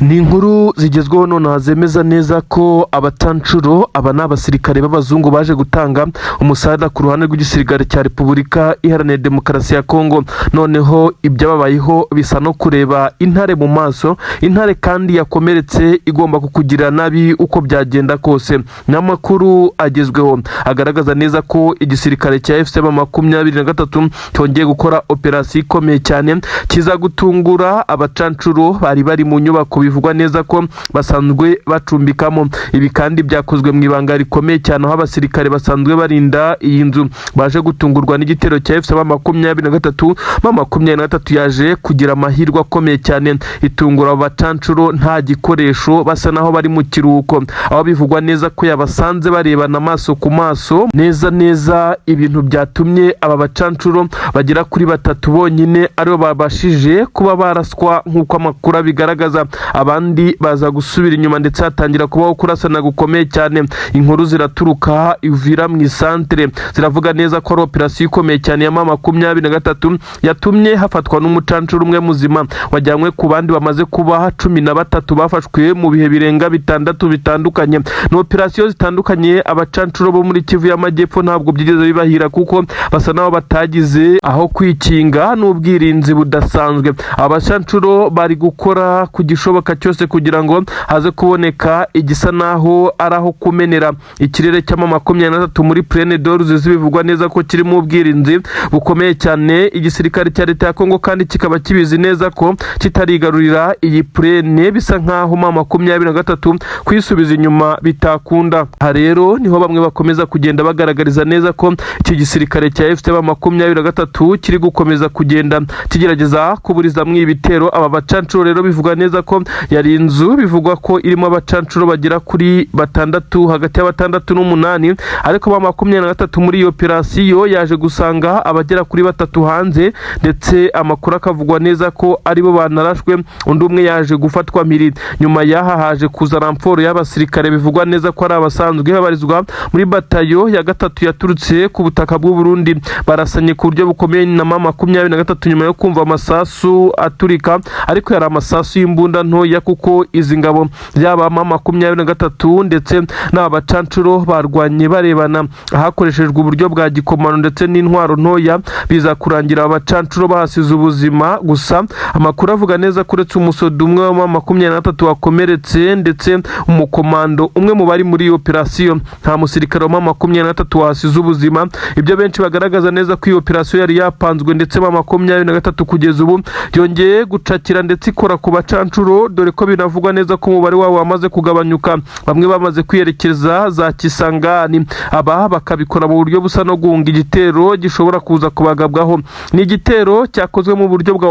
Ni inkuru zigezweho none zemeza neza ko abatanshuro aba ni abasirikare b'abazungu baje gutanga umusada ku ruhande rw'igisirikare cya Repubulika Iharanira Demokarasi ya Kongo. Noneho ibyababayeho bisa no kureba intare mu maso, intare kandi yakomeretse igomba kukugira nabi uko byagenda kose. N'amakuru agezweho agaragaza neza ko igisirikare cya FCM23 cyongeye gukora operasiyo ikomeye cyane kiza gutungura abatanshuro bari mu nyubako bivugwa neza ko basanzwe bacumbikamo. Ibi kandi byakozwe mu ibanga rikomeye cyane aho abasirikare basanzwe barinda iyi nzu baje gutungurwa n'igitero cya FCM23 yaje kugira amahirwe akomeye cyane itungura abatanshuro nta gikoresho, basa naho bari mu kiruhuko, aho bivugwa neza ko yabasanze barebana amaso ku maso neza ibintu byatumye aba batanshuro bagera kuri 3 bonyine aribo babashije kuba baraswa nk'uko amakuru bigaragaza. Abandi baza gusubira inyuma ndetse hatangira kubaho kurasana gukomeye cyane. Inkuru ziraturuka ivira mu isantere ziravuga neza ko ari operasiyo ikomeye cyane ya M23 yatumye hafatwa n'umutanshuro umwe muzima wajyanywe ku bandi bamaze kuba 13 bafashwe mu bihe birenga 6 bitandukanye. No operasiyo zitandukanye abatanshuro bo muri Kivu y'Amajyepfo ntabwo byigeze bibahira kuko basa naho batagize aho kwikinga n'ubwirinzi budasanzwe. Abatanshuro bari gukora ku gishoboka cyose kugira ngo haze kuboneka igisa naho araho kumenera. Ikirere cy'M23 muri Plaine d'Or bivugwa neza ko kiri mu bwirinzi bukomeye cyane. Igisirikare cya leta ya Kongo kandi kikaba kibizi neza ko kitarigarurira iyi Plaine, bisa nkaho M23 kwisubiza inyuma bitakunda. Ha rero niho bamwe bakomeza kugenda bagaragariza neza ko iki gisirikare cya FCM23 kiri gukomeza kugenda kigerageza kuburiza mu ibitero aba batanshuro. Rero bivugwa neza ko yari inzu bivugwa ko irimo abatanshuro bagera kuri 6 hagati ya 6 n'8, ariko M23 muri iyo operasiyo yaje gusanga abagera kuri 3 hanze, ndetse amakuru akavugwa neza ko aribo banarashwe, undi umwe yaje gufatwa mpiri. Nyuma yaha haje kuza ramforo y'abasirikare bivugwa neza ko ari abasanzwe babarizwa muri batayo ya 3 yaturutse ku butaka bw'u Burundi. Barasanye ku buryo bukomeye na M23 nyuma yo kumva amasasu aturika, ariko yari amasasu y'imbunda ntoya kuko izi ngabo yaba M23 ndetse n'abatanshuro barwanye barebana hakoreshejwe uburyo bwa gikomano ndetse n'intwaro ntoya, biza kurangira abatanshuro bahasize ubuzima. Gusa amakuru avuga neza ko uretse umusodo umwe wa M23 wakomeretse ndetse umukomando umwe mu bari muri iyo operasiyo, nta musirikare wa M23 wasize ubuzima. Ibyo benshi bagaragaza neza ko iyo operasiyo yari yapanzwe, ndetse M23 kugeza ubu yongeye gucakira ndetse ikora ku batanshuro, dore ko binavugwa neza ko umubare wabo wamaze kugabanyuka. Bamwe bamaze kwiyerekeza za Kisangani, aba bakabikora mu buryo busa no guhunga igitero gishobora kuza kubagabwaho. Ni igitero cyakozwe mu buryo bwa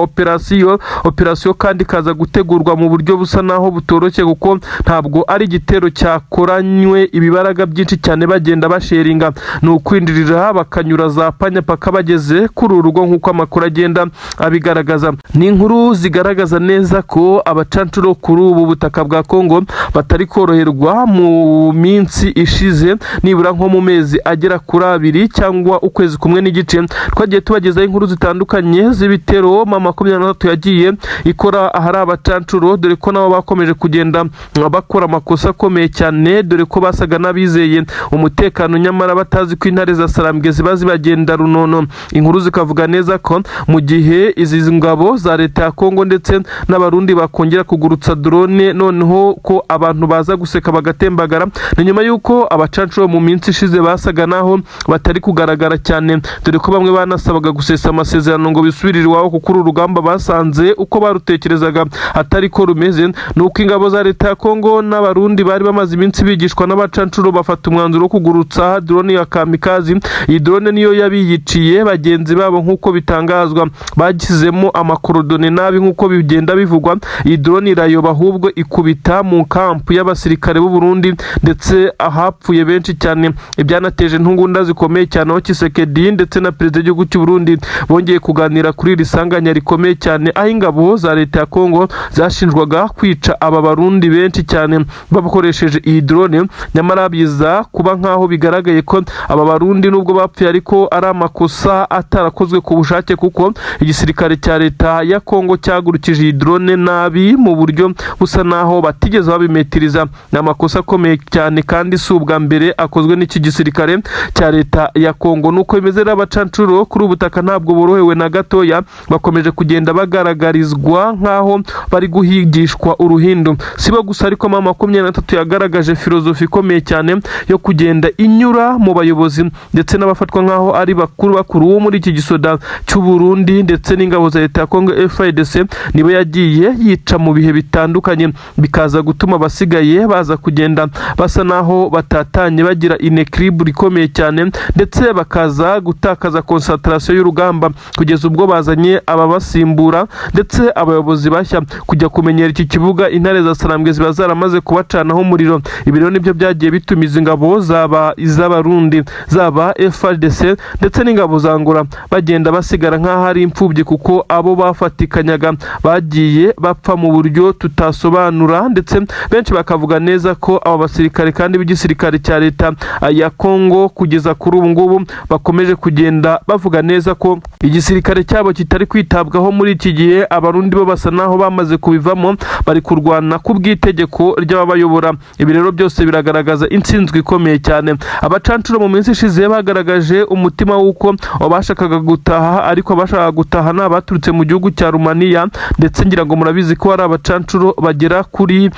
operasiyo kandi kaza gutegurwa mu buryo busa naho butoroshye, kuko ntabwo ari igitero cyakoranywe ibibaraga byinshi cyane bagenda basheringa. Ni ukwindirira bakanyura za panya paka bageze kuri urugo nk'uko amakuru agenda abigaragaza. Ni inkuru zigaragaza neza ko abatanshuro kuri ubu butaka bwa Kongo batari koroherwa mu minsi ishize, nibura nko mu mezi agera kuri 2 cyangwa ukwezi kumwe n'igice. Twagiye tubagezaho inkuru zitandukanye z'ibitero M23 yagiye ikora ahari abatanshuro, dore ko nabo bakomeje kugenda bakora amakosa akomeye cyane, dore ko basaga n'abizeye umutekano nyamara batazi ko intare za Sarambwe ziba zibagenda runono. Inkuru zikavuga neza ko mu gihe izi ngabo za leta ya Kongo ndetse n'abarundi bakongera kugurutsa drone, noneho ko abantu baza guseka bagatembagara, ni nyuma yuko abatanshuro mu minsi ishize basaga naho batari kugaragara cyane, dore ko bamwe banasabaga gusesa amasezerano ngo bisubirire iwabo, kuko urugamba basanze uko barutekerezaga atari ko rumeze. Nuko ingabo za leta ya Kongo n'abarundi bari bamaze iminsi bigishwa n'abatanshuro bafata umwanzuro wo kugurutsa drone ya kamikazi. Iyi drone niyo yabiyiciye bagenzi babo nk'uko bitangazwa, bagisizemo amakorodone nabi nk'uko bigenda bivugwa. Iyi drone irayoba ahubwo ikubita mu kampu y'abasirikare b'u Burundi, ndetse ahapfuye benshi cyane. Ibyanateje ntungunda zikomeye cyane aho Tshisekedi ndetse na perezida w'igihugu cy'u Burundi bongeye kuganira kuri iri sanganya rikomeye cyane, aho ingabo za leta ya Kongo zashinjwaga kwica aba barundi benshi cyane bakoresheje iyi drone. Nyamara biza kuba nkaho bigaragaye ko aba barundi nubwo bapfuye ariko ari amakosa atarakozwe ku bushake, kuko igisirikare cya leta ya Kongo cyagurukije iyi drone nabi mu buryo busa naho batigeze babimetiriza. Ni amakosa akomeye cyane kandi si ubwa mbere akozwe n'iki gisirikare cya leta ya Kongo. Nuko bimeze rero abacancuro kuri ubutaka ntabwo borohewe na gatoya, bakomeje kugenda bagaragarizwa nk'aho bari guhigishwa uruhindu. Sibo gusa ariko mama 23 yagaragaje filozofi ikomeye cyane yo kugenda inyura mu bayobozi ndetse n'abafatwa nk'aho ari bakuru wo muri iki gisoda cy'u Burundi ndetse n'ingabo za leta ya Kongo FARDC, nibo yagiye yica mu bihe bitandukanye, bikaza gutuma basigaye baza kugenda basa naho batatanye, bagira inequilibre ikomeye cyane, ndetse bakaza gutakaza concentration y'urugamba kugeza ubwo bazanye ababasimbura ndetse abayobozi bashya kujya kumenyera iki kibuga. Intare za Sarambwe ziba zaramaze kubacanaho umuriro. Ibi rero nibyo byagiye bitumiza ingabo zaba iz'abarundi zaba FARDC ndetse n'ingabo za Angola bagenda basigara nk'aho ari imfubyi, kuko abo bafatikanyaga bagiye bapfa mu buryo tutasobanura, ndetse benshi bakavuga neza ko aba basirikare kandi b'igisirikare cya leta ya Kongo kugeza kuri ubu ngubu bakomeje kugenda bavuga neza ko igisirikare cyabo kitari kwitabwaho muri iki gihe. Abarundi bo basa naho bamaze kubivamo, bari kurwana ku bw'itegeko ry'ababayobora. Ibi rero byose biragaragaza intsinzwe ikomeye cyane. Abacancuro mu minsi ishize bagaragaje umutima w'uko bashakaga gutaha, ariko abashaka gutaha ni abaturutse mu gihugu cya Rumaniya, ndetse ngira ngo murabizi ko hari abacancuro bagera kuri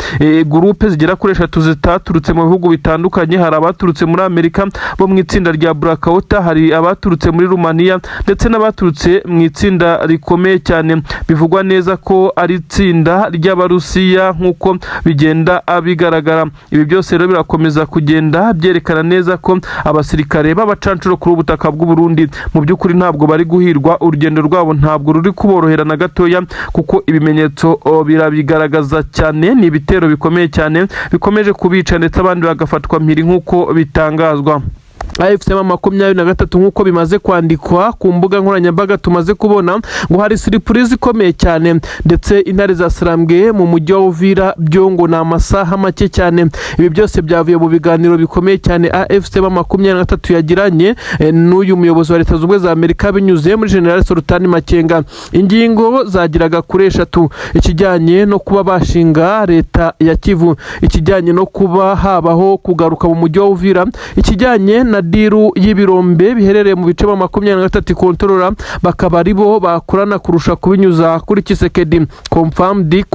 groupe zigera kuri 3 zitaturutse mu bihugu bitandukanye. Hari abaturutse muri Amerika bo mu itsinda rya Blackwater, hari abaturutse muri Rumaniya ndetse n'abaturutse mu itsinda rikomeye cyane bivugwa neza ko ari itsinda ry'Abarusiya nk'uko bigenda bigaragara. Ibi byose rero birakomeza kugenda byerekana neza ko abasirikare b'abacancuro kuri ubutaka bw'u Burundi mu by'ukuri ntabwo bari guhirwa. Urugendo rwabo ntabwo ruri kuborohera na gatoya, kuko ibimenyetso birabigaragaza cyane. Ni ibitero bikomeye cyane bikomeje kubica ndetse abandi bagafatwa mpiri nk'uko bitangazwa. AFC 23 nk'uko bimaze kwandikwa ku mbuga nkoranyambaga tumaze kubona ngo hari surprise ikomeye cyane, ndetse intare za Sarambwe mu mujyi wa Uvira byo ngo na amasaha make cyane. Ibi byose byavuye mu biganiro bikomeye cyane AFC 23 yagiranye n'uyu muyobozi wa leta z'ubumwe za Amerika binyuze muri General Sultan Makenga. Ingingo zagiraga kuri 3: ikijyanye no kuba bashinga leta ya Kivu, ikijyanye no kuba habaho kugaruka mu mujyi wa Uvira, ikijyanye na diru y'ibirombe biherereye mu bice 23 kontrola bakaba aribo bakorana kurusha kubinyuza kuri Kisekedi. Confirmed.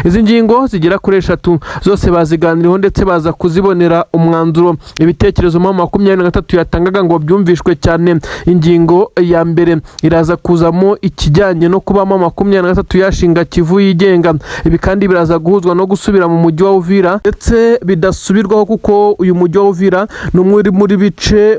Izi ngingo zigera kuri 3 zose baziganiriho ndetse baza kuzibonera umwanzuro. Ibitekerezo 23 yatangaga ngo byumvishwe cyane. Ingingo ya mbere iraza kuzamo ikijyanye no kuba 23 yashinga Kivu yigenga. Ibi kandi biraza guhuzwa no gusubira mu mujyi wa Uvira ndetse bidasubirwaho, kuko uyu mujyi wa Uvira n'umwe muri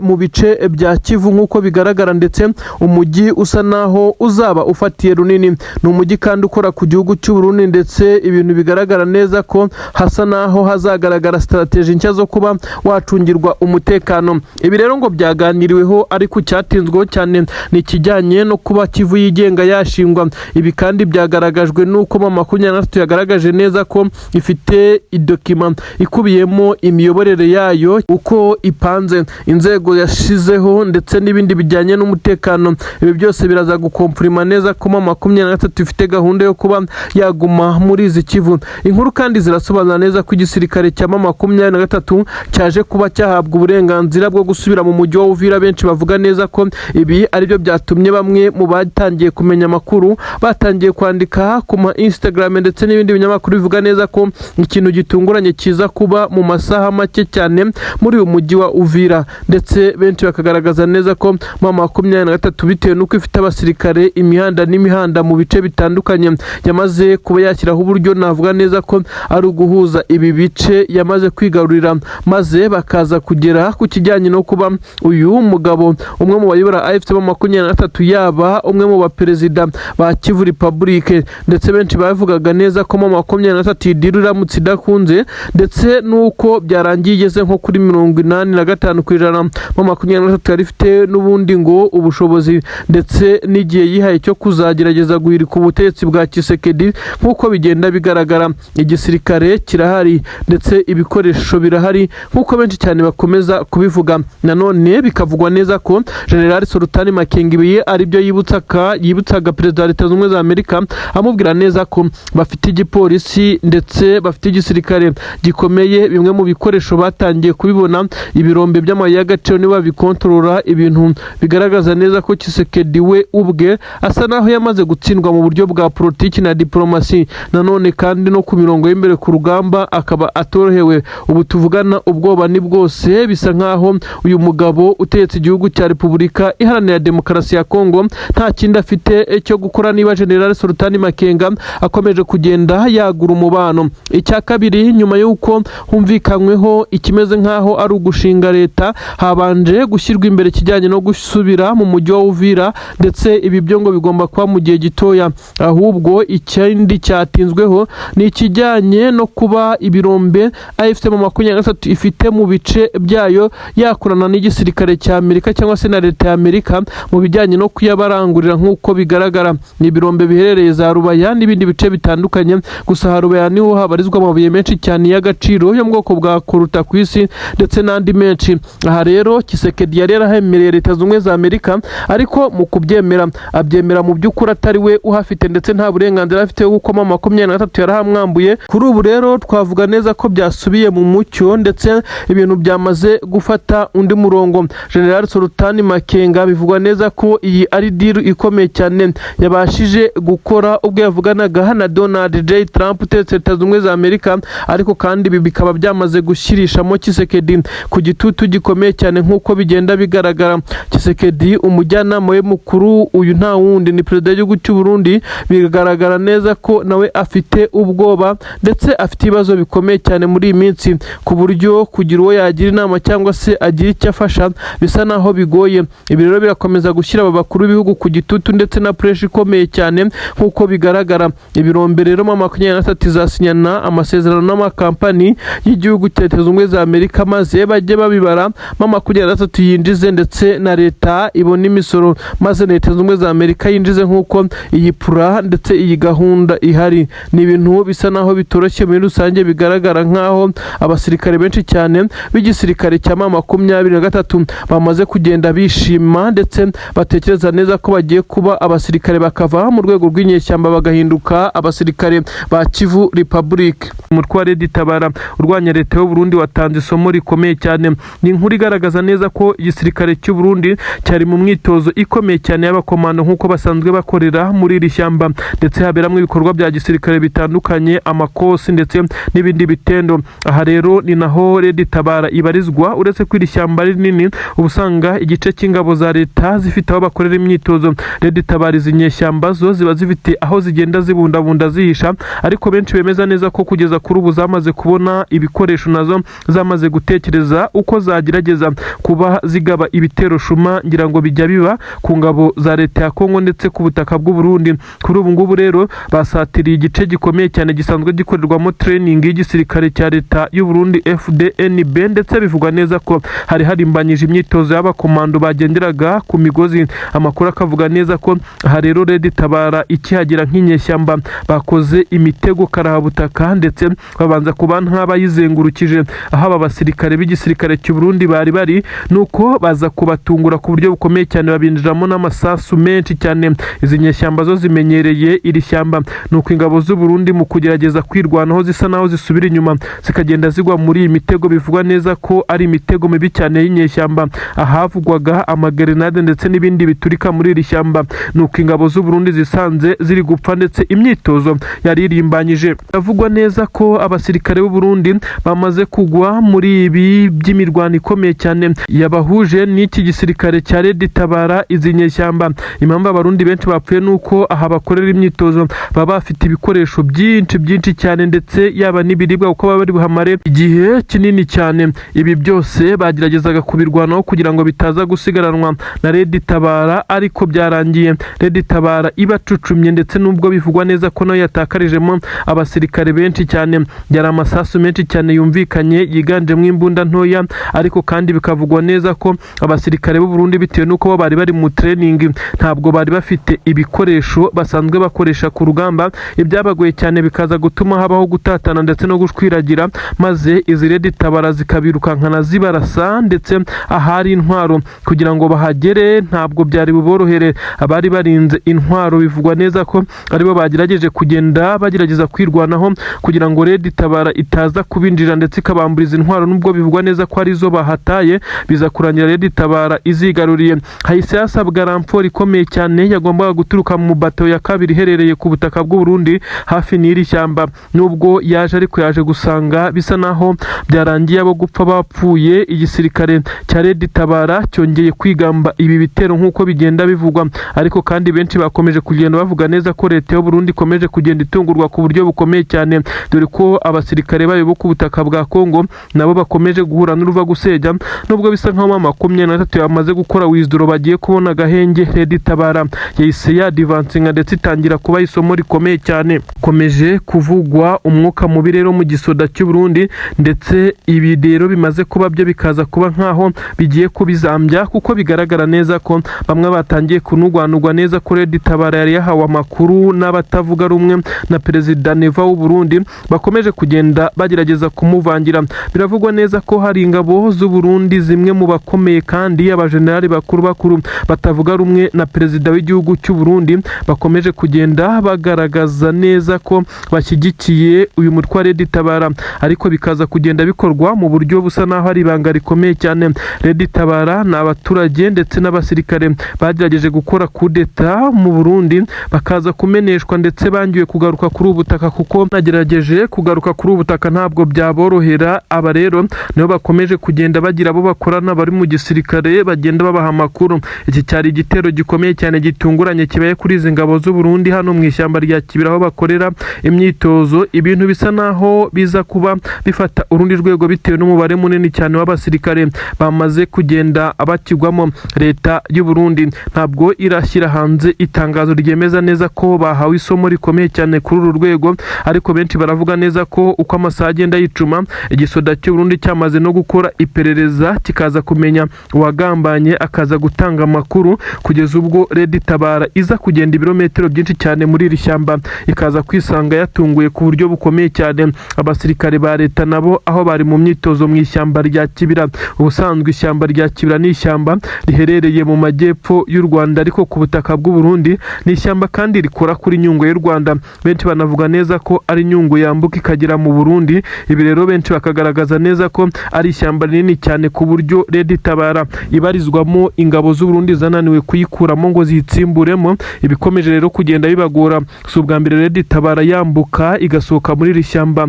mu bice bya Kivu nk'uko bigaragara, ndetse umujyi usa naho uzaba ufatiye runini. Ni umujyi kandi ukora ku gihugu cy'u Burundi, ndetse ibintu bigaragara neza ko hasa naho hazagaragara strategy nshya zo kuba wacungirwa umutekano. Ibi rero ngo byaganiriweho, ariko cyatinzweho cyane ni kijyanye no kuba Kivu yigenga yashingwa. Ibi kandi byagaragajwe nuko 23 yagaragaje neza ko ifite idokima ikubiyemo imiyoborere yayo, uko ipanze, inzego yashizeho ndetse n'ibindi bijyanye n'umutekano. Ibi byose biraza gukomprima neza ko 23 ifite gahunda yo kuba yaguma muri izi Kivu. Inkuru kandi zirasobanura neza ko igisirikare cya 23 cyaje kuba cyahabwa uburenganzira bwo gusubira mu mujyi wa Uvira. Benshi bavuga neza ko ibi ari byo byatumye bamwe mu batangiye kumenya amakuru batangiye kwandika ku Instagram ndetse n'ibindi binyamakuru bivuga neza ko ikintu gitunguranye kiza kuba mu masaha make cyane muri uyu mujyi wa Uvira, ndetse benshi bakagaragaza neza ko 23 bitewe nuko ifite abasirikare imihanda mu bice bitandukanye yamaze kuba yashyiraho uburyo navuga neza ko ari uguhuza ibi bice yamaze kwigarurira, maze bakaza kugera ku kijyanye no kuba uyu mugabo umwe mu bayobora AFC 23 yaba umwe mu baperezida ba Kivu Republic, ndetse benshi bavugaga neza ko 23 idiru iramutse idakunze ndetse nuko byarangiye igeze nko kuri 85% mu 23 yari ifite n'ubundi ngo ubushobozi ndetse n'igihe yihaye cyo kuzagerageza guhirika ubutegetsi bwa Tshisekedi nk'uko bigenda bigaragara. Igisirikare kirahari ndetse ibikoresho birahari nk'uko benshi cyane bakomeza kubivuga. Nanone bikavugwa neza ko General Sultani Makenga ari byo yibutsaga Perezida wa Leta Zunze Ubumwe za Amerika, amubwira neza ko bafite igipolisi ndetse bafite igisirikare gikomeye. Bimwe mu bikoresho batangiye kubibona, ibirombe by'amabuye y'agaciro niba bikontorora, ibintu bigaragaza neza ko Tshisekedi we ubwe asa naho yamaze gutsindwa mu buryo bwa politiki na diplomasi. Nanone kandi no ku mirongo y'imbere ku rugamba akaba atorohewe. Ubu tuvugana ubwoba ni bwose, bisa nkaho uyu mugabo utegetse igihugu cya Repubulika Iharanira Demokarasi ya Kongo nta kindi afite cyo gukora niba General Sultani Makenga akomeje kugenda yagura umubano. Icya kabiri, nyuma y'uko humvikanyweho ikimeze nkaho ari ugushinga leta, habanje gushyirwa imbere kijyanye no gusubira mu mujyi wa Uvira, ndetse ibi byo ngo bigomba kuba mu gihe gitoya. Ahubwo ikindi cyatinzweho ni ikijyanye no kuba ibirombe AFC mu 23 ifite mu bice byayo yakorana n'igisirikare cya Amerika cyangwa se na leta ya Amerika mu bijyanye no kuyabarangurira nk'uko bigaragara. Ni ibirombe biherereye za Rubaya n'ibindi bice bitandukanye, gusa ha Rubaya niho habarizwa amabuye menshi cyane y'agaciro yo mu bwoko bwa koruta ku isi ndetse n'andi menshi. Aha rero Tshisekedi yari yarahemereye Leta Zunze Ubumwe za Amerika, ariko mu kubyemera abyemera mu by'ukuri atari we uhafite ndetse nta burenganzira afite bwo gukoma 23 yarahamwambuye. Kuri ubu rero twavuga neza ko byasubiye mu mucyo ndetse ibintu byamaze gufata undi murongo. General Sultani Makenga bivugwa neza ko iyi ari deal ikomeye cyane yabashije gukora ubwo yavuganaga na Donald J. Trump utegetse Leta Zunze Ubumwe za Amerika, ariko kandi ibi bikaba byamaze gushyirishamo Tshisekedi ku gitutu gikomeye cyane nk'uko bigenda bigaragara. Tshisekedi umujyanama we mukuru uyu nta wundi ni Perezida w'igihugu cy'u Burundi, bigaragara neza ko nawe afite ubwoba ndetse afite ibibazo bikomeye cyane muri iyi minsi, ku buryo kugira uwo yagira inama cyangwa se agira icyo afasha bisa naho bigoye. Ibi rero birakomeza gushyira aba bakuru b'ibihugu ku gitutu ndetse na pressure ikomeye cyane nk'uko bigaragara. Ibirombe rero mu 23 izasinyana amasezerano n'amakampani y'igihugu cya Leta Zunze Ubumwe za Amerika, maze bajye babibara mu 23 yinjize ndetse na leta ibona imisoro, maze Leta Zunze Ubumwe za Amerika yinjize nk'uko iyi pura ndetse iyi gahunda ihari. Ni ibintu bisa naho bitoroshye muri rusange, bigaragara nkaho abasirikare benshi cyane b'igisirikare cya 23 bamaze kugenda bishima ndetse batekereza neza ko bagiye kuba abasirikare bakava mu rwego rw'inyeshyamba bagahinduka abasirikare ba Kivu Republic. Umutwe wa Red Tabara urwanya Leta y'u Burundi watanze isomo rikomeye cyane. Ni inkuru igaragaza neza ko igisirikare cy'u Burundi cyari mu mwitozo ikomeye cyane y'abakomando nk'uko basanzwe bakorera muri iri shyamba, ndetse haberamwe ibikorwa bya gisirikare bitandukanye, amakosi ndetse n'ibindi bitendo. Aha rero ni naho Red Tabara ibarizwa. Uretse ko iri shyamba rinini, ubusanga igice cy'ingabo za leta zifite aho bakorera imyitozo. Red Tabara izi nyeshyamba zo ziba zifite aho zigenda zibundabunda zihisha, ariko benshi bemeza neza ko kugeza kuri ubu zamaze kubona ibikoresho, nazo zamaze gutekereza uko zagerageza kuba zigaba ibitero shuma, ngira ngo bijya biba ku ngabo za leta ya Kongo ndetse ku butaka bw'u Burundi. Kuri ubu ngubu rero basatiriye igice gikomeye cyane gisanzwe gikorerwamo training y'igisirikare cya leta y'u Burundi FDNB, ndetse bivugwa neza ko hari harimbanyije imyitozo y'abakomando bagenderaga ku migozi. Amakuru akavuga neza ko aha rero Red Tabara ikihagera nk'inyeshyamba bakoze imitego karahabutaka ndetse babanza kuba nk'abayizengurukije aho aba basirikare b'igisirikare cy'u Burundi bari nuko baza kubatungura ku buryo bukomeye cyane, babinjiramo n'amasasu menshi cyane. Izi nyeshyamba zo zimenyereye iri shyamba, nuko ingabo z'u Burundi mu kugerageza kwirwanaho zisa naho zisubira inyuma zikagenda zigwa muri iyi mitego. Bivugwa neza ko ari imitego mibi cyane y'inyeshyamba, ahavugwaga amagrenade ndetse n'ibindi biturika muri iri shyamba, nuko ingabo z'u Burundi zisanze ziri gupfa ndetse imyitozo yari irimbanyije. Bavugwa neza ko abasirikare b'u Burundi bamaze kugwa muri ibi by'imirwano ikomeye cyane yabahuje n'iki gisirikare cya Red Tabara izi nyeshyamba. Impamvu abarundi benshi bapfuye nuko aha bakorera imyitozo baba bafite ibikoresho byinshi cyane ndetse yaba n'ibiribwa kuko baba bari buhamare igihe kinini cyane. Ibi byose bageragezaga kubirwanaho kugira ngo bitaza gusigaranwa na Red Tabara, ariko byarangiye Red Tabara ibacucumye, ndetse nubwo bivugwa neza ko nayo yatakarijemo abasirikare benshi cyane. Yari amasasu menshi cyane yumvikanye yiganjemo imbunda nto ntoya, ariko kandi bikavugwa neza ko abasirikare b'u Burundi bitewe nuko bo bari mu training ntabwo bari bafite ibikoresho basanzwe bakoresha ku rugamba, ibyabagoye cyane bikaza gutuma habaho gutatana ndetse no gushwiragira, maze izi Red Tabara zikabirukankana zibarasa, ndetse ahari intwaro kugira ngo bahagere ntabwo byari buborohere. Abari barinze intwaro bivugwa neza ko aribo bagerageje kugenda bagerageza kwirwanaho kugira ngo Red Tabara itaza kubinjira ndetse ikabamburiza intwaro, nubwo bivugwa neza ko arizo bahataye, biza kurangira Red Tabara izigaruriye. Hahise hasabwa ramforo ikomeye cyane yagombaga guturuka mu bato ya kabiri iherereye ku butaka bw'u Burundi hafi n'iri shyamba, nubwo yaje ariko yaje gusanga bisa naho byarangiye abo gupfa bapfuye. Igisirikare cya Red Tabara cyongeye kwigamba ibi bitero nk'uko bigenda bivugwa, ariko kandi benshi bakomeje kugenda bavuga neza ko leta y'u Burundi ikomeje kugenda itungurwa ku buryo bukomeye cyane, dore ko abasirikare bayo bo ku butaka bwa Kongo nabo bakomeje guhura n'uruva gusejya, nubwo bisa nkaho 23 yamaze gukora wizidoro bagiye kubona agahenge. Red Tabara yahise yadivansinga ndetse itangira kuba isomo rikomeye cyane. Komeje kuvugwa umwuka mubi rero mu gisoda cy'u Burundi, ndetse ibi rero bimaze kuba byo bikaza kuba nkaho bigiye kubizambya, kuko bigaragara neza ko bamwe batangiye kunugwanugwa neza ko Red Tabara yari yahawe amakuru n'abatavuga rumwe na Perezida Neva w'u Burundi, bakomeje kugenda bagerageza kumuvangira. Biravugwa neza ko hari ingabo z'u Burundi zimwe mu bakomeye kandi abajenerali bakuru batavuga rumwe na Perezida w'igihugu cy'u Burundi bakomeje kugenda bagaragaza neza ko bashyigikiye uyu mutwe wa Red Tabara, ariko bikaza kugenda bikorwa mu buryo busa naho ari ibanga rikomeye cyane. Red Tabara ni abaturage ndetse n'abasirikare bagerageje gukora kudeta mu Burundi bakaza kumeneshwa, ndetse bangiwe kugaruka kuri ubu butaka, kuko nagerageje kugaruka kuri ubu butaka ntabwo byaborohera. Aba rero nibo bakomeje kugenda bagira abo bakorana bari mu gisirikare bagenda babaha amakuru. Iki cyari igitero gikomeye cyane gitunguranye kibaye kuri izi ngabo z'u Burundi hano mu ishyamba rya Kibira aho bakorera imyitozo. Ibintu bisa naho biza kuba bifata urundi rwego bitewe n'umubare munini cyane w'abasirikare bamaze kugenda abakigwamo. Leta y'u Burundi ntabwo irashyira hanze itangazo ryemeza neza ko bahawe isomo rikomeye cyane kuri uru rwego, ariko benshi baravuga neza ko uko amasaha agenda yicuma igisoda cy'u Burundi cyamaze no gukora iperereza kikaza kumenya uwagambanye akaza gutanga amakuru, kugeza ubwo Red Tabara iza kugenda ibirometero byinshi cyane muri iri shyamba ikaza kwisanga yatunguye ku buryo bukomeye cyane abasirikare ba leta nabo aho bari mu myitozo mu ishyamba rya Kibira. Ubusanzwe ishyamba rya Kibira ni ishyamba riherereye mu majyepfo y'u Rwanda ariko ku butaka bw'u Burundi, ni ishyamba kandi rikora kuri Nyungwe y'u Rwanda. Benshi banavuga neza ko ari Nyungwe yambuka ikagera mu Burundi. Ibi rero benshi bakagaragaza neza ko ari ishyamba rinini cyane ku buryo Red Tabara ibarizwamo ingabo z'u Burundi zananiwe kuyikuramo ngo zitsimburemo. Ibikomeje rero kugenda bibagora. Si ubwa mbere Red Tabara yambuka igasohoka muri iri shyamba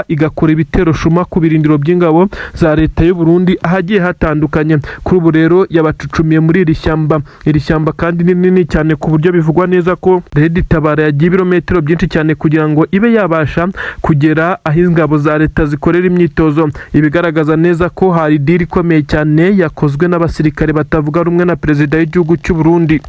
igakora ibitero shuma ku birindiro by'ingabo za leta y'u Burundi ahagiye hatandukanye. Kuri ubu rero yabacucumiye muri iri shyamba. Iri shyamba kandi ni nini cyane ku buryo bivugwa neza ko Red Tabara yagiye ibirometero byinshi cyane kugira ngo ibe yabasha kugera aho ingabo za leta zikorera imyitozo. Ibigaragaza neza ko hari diri ikomeye cyane yakozwe n'abasirikare batavuga rumwe na Perezida w'igihugu cy'u Burundi.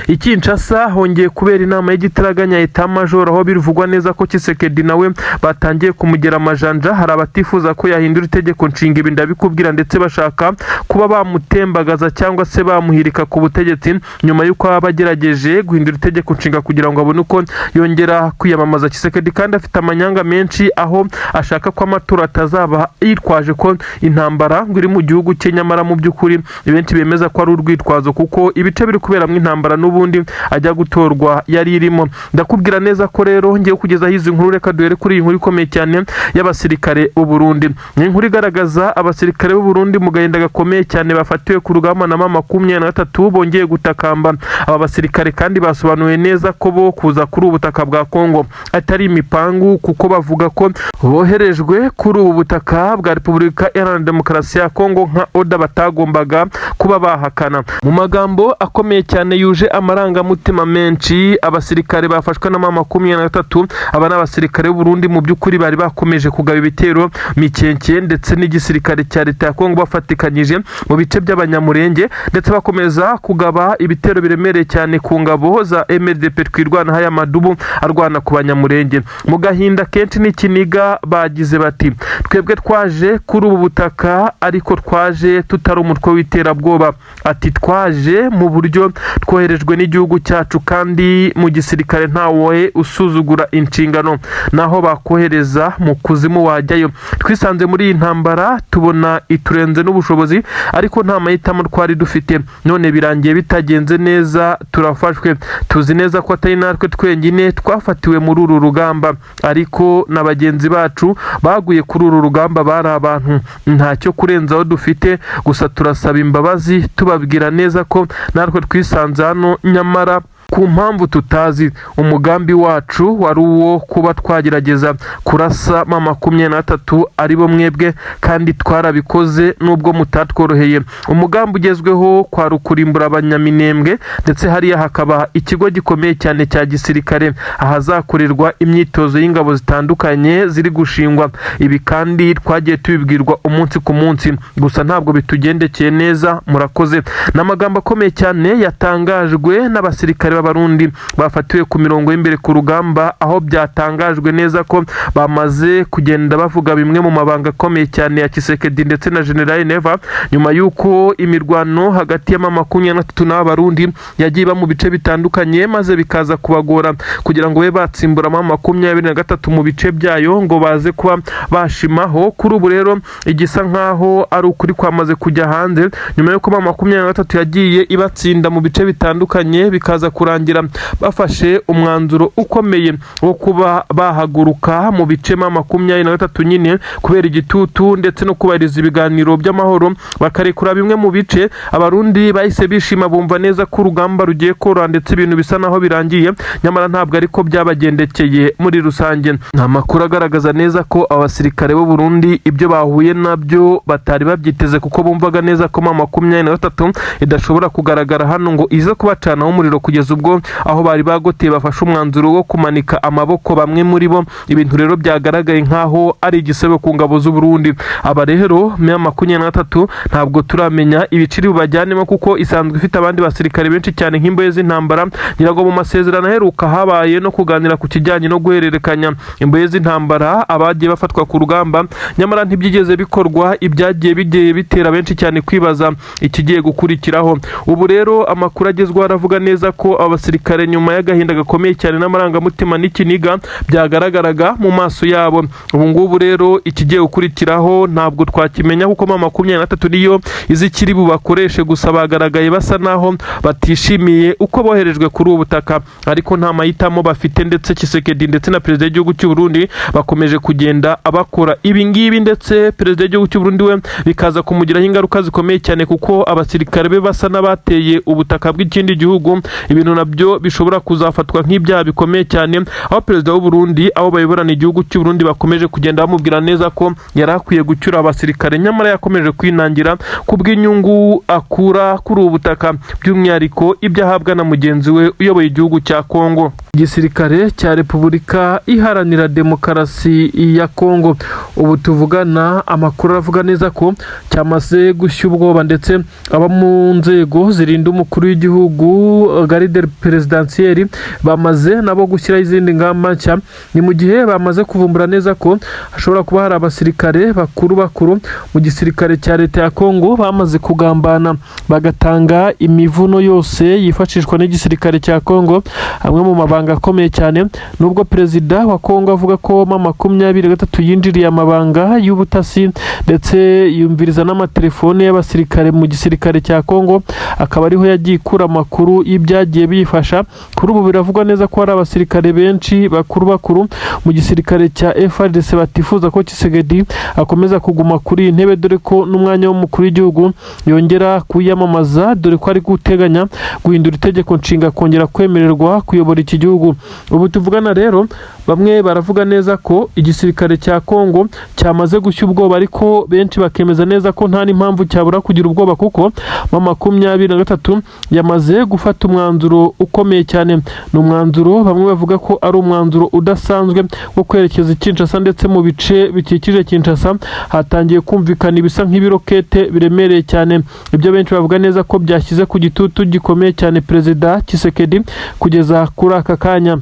I Kinshasa hongeye kubera inama y'igitaraganya Etat Major, aho bivugwa neza ko Tshisekedi nawe batangiye kumugera amajanja. Hari abatifuza ko yahindura itegeko nshinga, ibi ndabikubwira, ndetse bashaka kuba bamutembagaza cyangwa se bamuhirika ku butegetsi nyuma y'uko abagerageje guhindura itegeko nshinga kugira ngo abone uko yongera kwiyamamaza. Tshisekedi kandi afite amanyanga menshi, aho ashaka ko amatora atazaba yitwaje ko intambara ngo iri mu gihugu cye, nyamara mu by'ukuri benshi bemeza ko ari urwitwazo, kuko ibice biri kuberamo intambara n'ubundi ajya gutorwa yari irimo. Ndakubwira neza ko rero ngiye kugezaho izi nkuru. Reka duhere kuri iyi nkuru ikomeye cyane y'abasirikare b'u Burundi. Ni inkuru igaragaza abasirikare b'u Burundi mu gahinda gakomeye cyane bafatiwe ku rugamba na 23 bongeye gutakamba. Aba basirikare kandi basobanuye neza ko bo kuza kuri ubu butaka bwa Kongo atari imipangu, kuko bavuga ko boherejwe kuri ubu butaka bwa Repubulika Iharanira Demokarasi ya Kongo nka oda batagombaga kuba bahakana. Mu magambo akomeye cyane yuje amarangamutima menshi, abasirikare bafashwe na 23 aba n'abasirikare b'u Burundi mu by'ukuri bari bakomeje kugaba ibitero mikenke ndetse n'igisirikare cya leta ya Kongo bafatikanyije mu bice by'abanyamurenge, ndetse bakomeza kugaba ibitero biremereye cyane ku ngabo za MLDP twirwana haya madubu arwana ku banyamurenge. Mu gahinda kenshi n'ikiniga bagize bati twebwe twaje kuri ubu butaka ariko twaje tutari umutwe w'iterabwoba. Ati twaje mu buryo twoherejwe n'igihugu cyacu kandi mu gisirikare ntawe usuzugura inshingano, naho bakohereza mu kuzimu wajyayo. Twisanze muri iyi ntambara tubona iturenze n'ubushobozi ariko nta mahitamo twari dufite, none birangiye bitagenze neza, turafashwe. Tuzi neza ko atari natwe twenyine twafatiwe muri uru rugamba, ariko na bagenzi bacu baguye kuri uru rugamba bari abantu. Ntacyo kurenzaho dufite, gusa turasaba imbabazi tubabwira neza ko natwe twisanze hano, nyamara ku mpamvu tutazi. Umugambi wacu wari uwo kuba twagerageza kurasa M23 aribo mwebwe, kandi twarabikoze nubwo mutatworoheye. Umugambi ugezweho kwa rukurimbura abanyaminembwe, ndetse hariya hakaba ikigo gikomeye cyane cya gisirikare ahazakorerwa imyitozo y'ingabo zitandukanye ziri gushingwa. Ibi kandi twagiye tubibwirwa umunsi ku munsi, gusa ntabwo bitugendekeye neza. Murakoze. N'amagambo akomeye cyane yatangajwe n'abasirikare b'Abarundi bafatiwe ku mirongo y'imbere ku rugamba, aho byatangajwe neza ko bamaze kugenda bavuga bimwe mu mabanga akomeye cyane ya Tshisekedi ndetse na General Neva, nyuma y'uko imirwano hagati ya M23 n'Abarundi yagiye iba mu bice bitandukanye, maze bikaza kubagora kugira ngo babe batsimbura M23 mu bice byayo ngo baze kuba bashimaho. Kuri ubu rero igisa nkaho ari ukuri kwamaze kujya hanze, nyuma y'uko M23 yagiye ibatsinda mu bice bitandukanye, bikaza kurangira bafashe umwanzuro ukomeye wo kuba bahaguruka mu bice M23 nyine kubera igitutu ndetse no kubariza ibiganiro by'amahoro, bakarekura bimwe mu bice. Abarundi bahise bishima, bumva neza ko urugamba rugiye koroha ndetse ibintu bisa naho birangiye, nyamara ntabwo ariko byabagendekeye muri rusange. Nta makuru agaragaza neza ko abasirikare b'u Burundi ibyo bahuye nabyo batari babyiteze, kuko bumvaga neza ko M23 idashobora kugaragara hano ngo ize kubacanaho umuriro, kugeza ubwo aho bari bagoteye bafashe umwanzuro wo kumanika amaboko bamwe muri bo. Ibintu rero byagaragaye nkaho ari igisebo ku ngabo z'u Burundi. Aba rero M23 ntabwo turamenya ibiciri bajyanemo, kuko isanzwe ifite abandi basirikare benshi cyane nk'imbohe z'intambara. Nyirago mu masezerano aheruka habaye no kuganira ku kijyanye no guhererekanya imbohe z'intambara abagiye bafatwa ku rugamba, nyamara ntibyigeze bikorwa. Ibyagiye bigiye bitera benshi cyane kwibaza ikigiye gukurikiraho. Ubu rero amakuru agezweho aravuga neza ko abasirikare nyuma y'agahinda gakomeye cyane n'amarangamutima n'ikiniga byagaragaraga mu maso yabo. Ubu ngubu rero ikigiye gukurikiraho ntabwo twakimenya, kuko M23 niyo izikiri bubakoreshe, gusa bagaragaye basa naho batishimiye uko boherejwe kuri ubu butaka, ariko nta mahitamo bafite. Ndetse Tshisekedi ndetse na perezida w'igihugu cy'u Burundi bakomeje kugenda abakora ibi ngibi, ndetse perezida w'igihugu cy'u Burundi we bikaza kumugiraho ingaruka zikomeye cyane, kuko abasirikare be basa n'abateye ubutaka bw'ikindi gihugu. Ibintu nabyo bishobora kuzafatwa nk'ibyaha bikomeye cyane, aho perezida w'u Burundi abo bayoborana igihugu cy'u Burundi bakomeje kugenda bamubwira neza ko yari akwiye gucyura abasirikare, nyamara yakomeje kwinangira kubw'inyungu akura kuri ubu butaka, by'umwihariko ibyo ahabwa na mugenzi we uyoboye igihugu cya Kongo. Igisirikare cya Repubulika Iharanira Demokarasi ya Kongo ubu tuvugana, amakuru aravuga neza ko cyamaze gushya ubwoba, ndetse aba mu nzego zirinda umukuru w'igihugu garde presidentielle bamaze nabo gushyira izindi ngamba nshya. Ni mu gihe bamaze kuvumbura neza ko hashobora kuba hari abasirikare bakuru mu gisirikare cya leta ya Kongo bamaze kugambana bagatanga imivuno yose yifashishwa n'igisirikare cya Kongo. Amwe mu mabanga akomeye cyane, nubwo perezida wa Kongo avuga ko M23 yinjiriye amabanga y'ubutasi ndetse yumviriza n'amatelefone y'abasirikare mu gisirikare cya Kongo, akaba ariho yagiye ikura amakuru y'ibyagiye bifasha. Kuri ubu biravugwa neza ko hari abasirikare benshi bakuru mu gisirikare cya FARDC batifuza ko Tshisekedi akomeza kuguma kuri iyi ntebe, dore ko n'umwanya w'umukuru w'igihugu yongera kuyamamaza, dore ko ari guteganya guhindura itegeko nshinga kongera kwemererwa kuyobora iki gihugu. Ubu tuvugana rero bamwe baravuga neza ko igisirikare cya Kongo cyamaze gushya ubwoba, ariko benshi bakemeza neza ko nta n'impamvu cyabura kugira ubwoba, kuko M23 yamaze gufata umwanzuro ukomeye cyane. Ni umwanzuro bamwe bavuga ko ari umwanzuro udasanzwe wo kwerekeza Kinshasa, ndetse mu bice bikikije Kinshasa hatangiye kumvikana ibisa nk'ibirokete biremereye cyane. Ibyo benshi bavuga neza ko byashyize ku gitutu gikomeye cyane perezida Tshisekedi kugeza kuri aka kanya.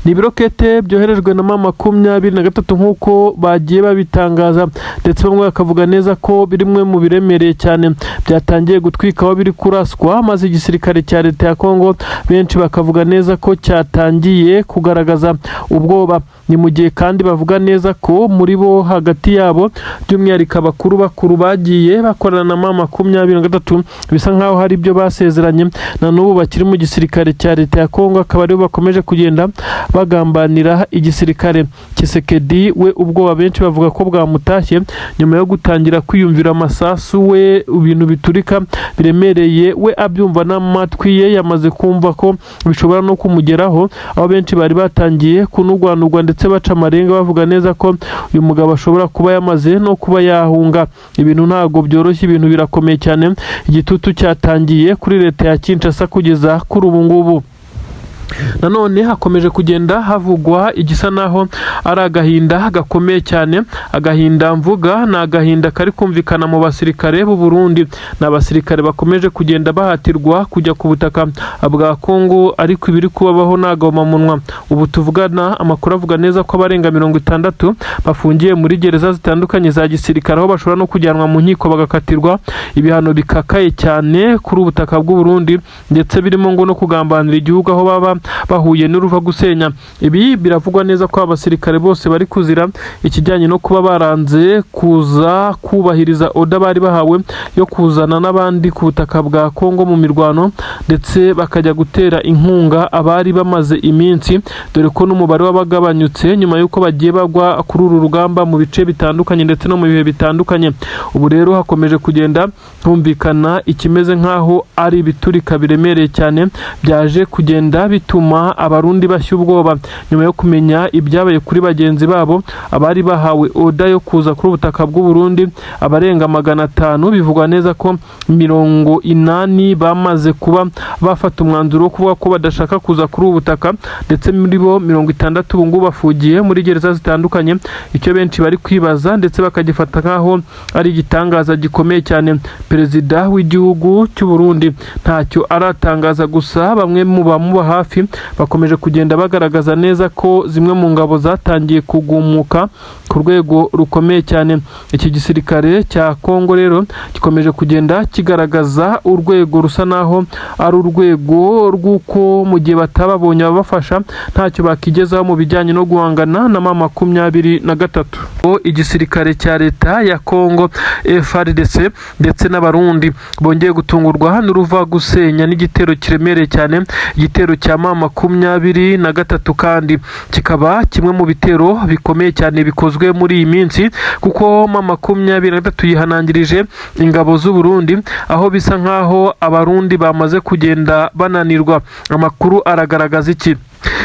ni ibirokete byoherejwe na M23 nk'uko bagiye babitangaza, ndetse bamwe bakavuga neza ko birimwe mu biremereye cyane byatangiye gutwika aho biri kuraswa, maze igisirikare cya leta ya Kongo benshi bakavuga neza ko cyatangiye kugaragaza ubwoba. Ni mu gihe kandi bavuga neza ko muri bo hagati yabo by'umwihariko bakuru bagiye bakorana na M23 bisa nkaho hari ibyo basezeranye, na n'ubu bakiri mu gisirikare cya leta ya Kongo, akaba aribo bakomeje kugenda bagambanira igisirikare. Tshisekedi we ubwoba benshi bavuga ko bwamutashye nyuma yo gutangira kwiyumvira amasasu, we ibintu biturika biremereye we abyumva n'amatwi ye, yamaze kumva ko bishobora no kumugeraho, aho benshi bari batangiye kunugwanugwa ndetse baca amarenga bavuga neza ko uyu mugabo ashobora kuba yamaze no kuba yahunga. Ibintu ntago byoroshye, ibintu birakomeye cyane, igitutu cyatangiye kuri leta ya Kinshasa kugeza kuri ubu ngubu. Nanone hakomeje kugenda havugwa igisa naho ari agahinda gakomeye cyane. Agahinda mvuga ni agahinda kari kumvikana mu basirikare b'u Burundi, n'abasirikare bakomeje kugenda bahatirwa kujya ku butaka bwa Kongo, ariko ibiri kubabaho nagoma munwa. Ubu tuvugana amakuru avuga neza ko abarenga 60 bafungiye muri gereza zitandukanye za gisirikare, aho bashobora no kujyanwa mu nkiko bagakatirwa ibihano bikakaye cyane kuri ubutaka bw'u Burundi, ndetse birimo ngo no kugambanira igihugu aho baba bahuye n'uruva gusenya. Ibi biravugwa neza ko abasirikare bose bari kuzira ikijyanye no kuba baranze kuza kubahiriza oda bari bahawe yo kuzana n'abandi ku butaka bwa Kongo mu mirwano, ndetse bakajya gutera inkunga abari bamaze iminsi, dore ko n'umubare wabagabanyutse nyuma y'uko bagiye bagwa kuri uru rugamba mu bice bitandukanye ndetse no mu bihe bitandukanye. Ubu rero hakomeje kugenda humvikana ikimeze nkaho ari ibiturika biremereye cyane byaje kugenda bituma abarundi bashya ubwoba nyuma yo kumenya ibyabaye kuri bagenzi babo abari bahawe oda yo kuza kuri ubutaka bw'u Burundi. Abarenga 500 bivugwa neza ko 80 bamaze kuba bafata umwanzuro wo kuvuga ko badashaka kuza kuri ubutaka, ndetse muri bo 60 ubu ngubu bafugiye muri gereza zitandukanye. Icyo benshi bari kwibaza ndetse bakagifata nkaho ari igitangaza gikomeye cyane, perezida w'igihugu cy'u Burundi ntacyo aratangaza, gusa bamwe mu bamuba hafi bakomeje kugenda bagaragaza neza ko zimwe mu ngabo zatangiye kugumuka ku rwego rukomeye cyane. Iki gisirikare cya Kongo rero gikomeje kugenda kigaragaza urwego rusa naho ari urwego rw'uko mu gihe batababonye abafasha ntacyo bakigezaho mu bijyanye no guhangana na M23. Igisirikare cya leta ya Kongo FARDC ndetse n'abarundi bongeye gutungurwa n'uruva gusenya n'igitero kiremereye cyane, igitero cya M23 kandi kikaba kimwe mu bitero bikomeye cyane bikozwe muri iyi minsi, kuko M23 yihanangirije ingabo z'u Burundi, aho bisa nkaho abarundi bamaze kugenda bananirwa. Amakuru aragaragaza iki?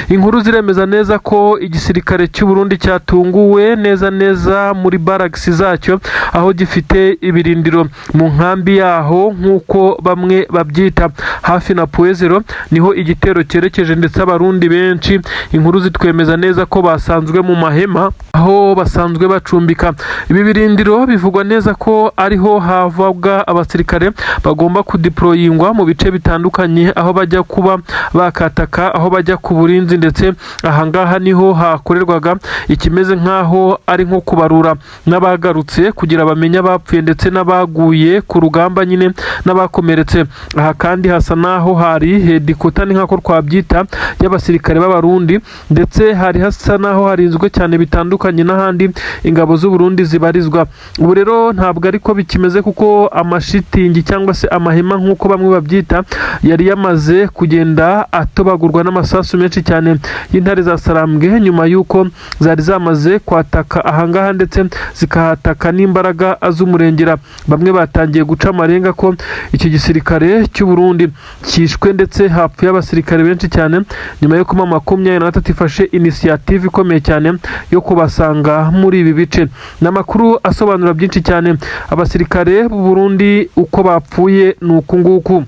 Inkuru ziremeza neza ko igisirikare cy'u Burundi cyatunguwe neza muri barracks zacyo, aho gifite ibirindiro mu nkambi yaho nk'uko bamwe babyita hafi na Puezero, niho igitero cyerekeje, ndetse abarundi benshi inkuru zitwemeza neza ko basanzwe mu mahema aho basanzwe bacumbika. Ibi birindiro bivugwa neza ko ariho havabwa abasirikare bagomba kudeployingwa mu bice bitandukanye, aho bajya kuba bakataka, aho bajya ku burinzi, ndetse ahangaha niho hakorerwaga ikimeze nkaho ari nko kubarura n'abagarutse kugira bamenye abapfuye ndetse n'abaguye ku rugamba nyine n'abakomeretse. Aha kandi hasa naho hari hedikota ni nkako twabyita y'abasirikare b'abarundi, ndetse hari hasa naho harinzwe cyane bitandukanye n'ahandi ingabo z'u Burundi zibarizwa. Ubu rero ntabwo ariko bikimeze, kuko amashitingi cyangwa se amahema nk'uko bamwe babyita yari yamaze kugenda atobagurwa n'amasasu menshi cyane y'intare za Sarambwe, nyuma y'uko zari zamaze kwataka ahangaha ndetse zikahataka n'imbaraga z'umurengera. Bamwe batangiye guca amarenga ko iki gisirikare cy'u Burundi cyishwe, ndetse hapfuye abasirikare benshi cyane nyuma yo kuma M23 ifashe initiative ikomeye cyane yo kubasanga muri ibi bice. N'amakuru asobanura byinshi cyane abasirikare b'u Burundi uko bapfuye nuku nguku.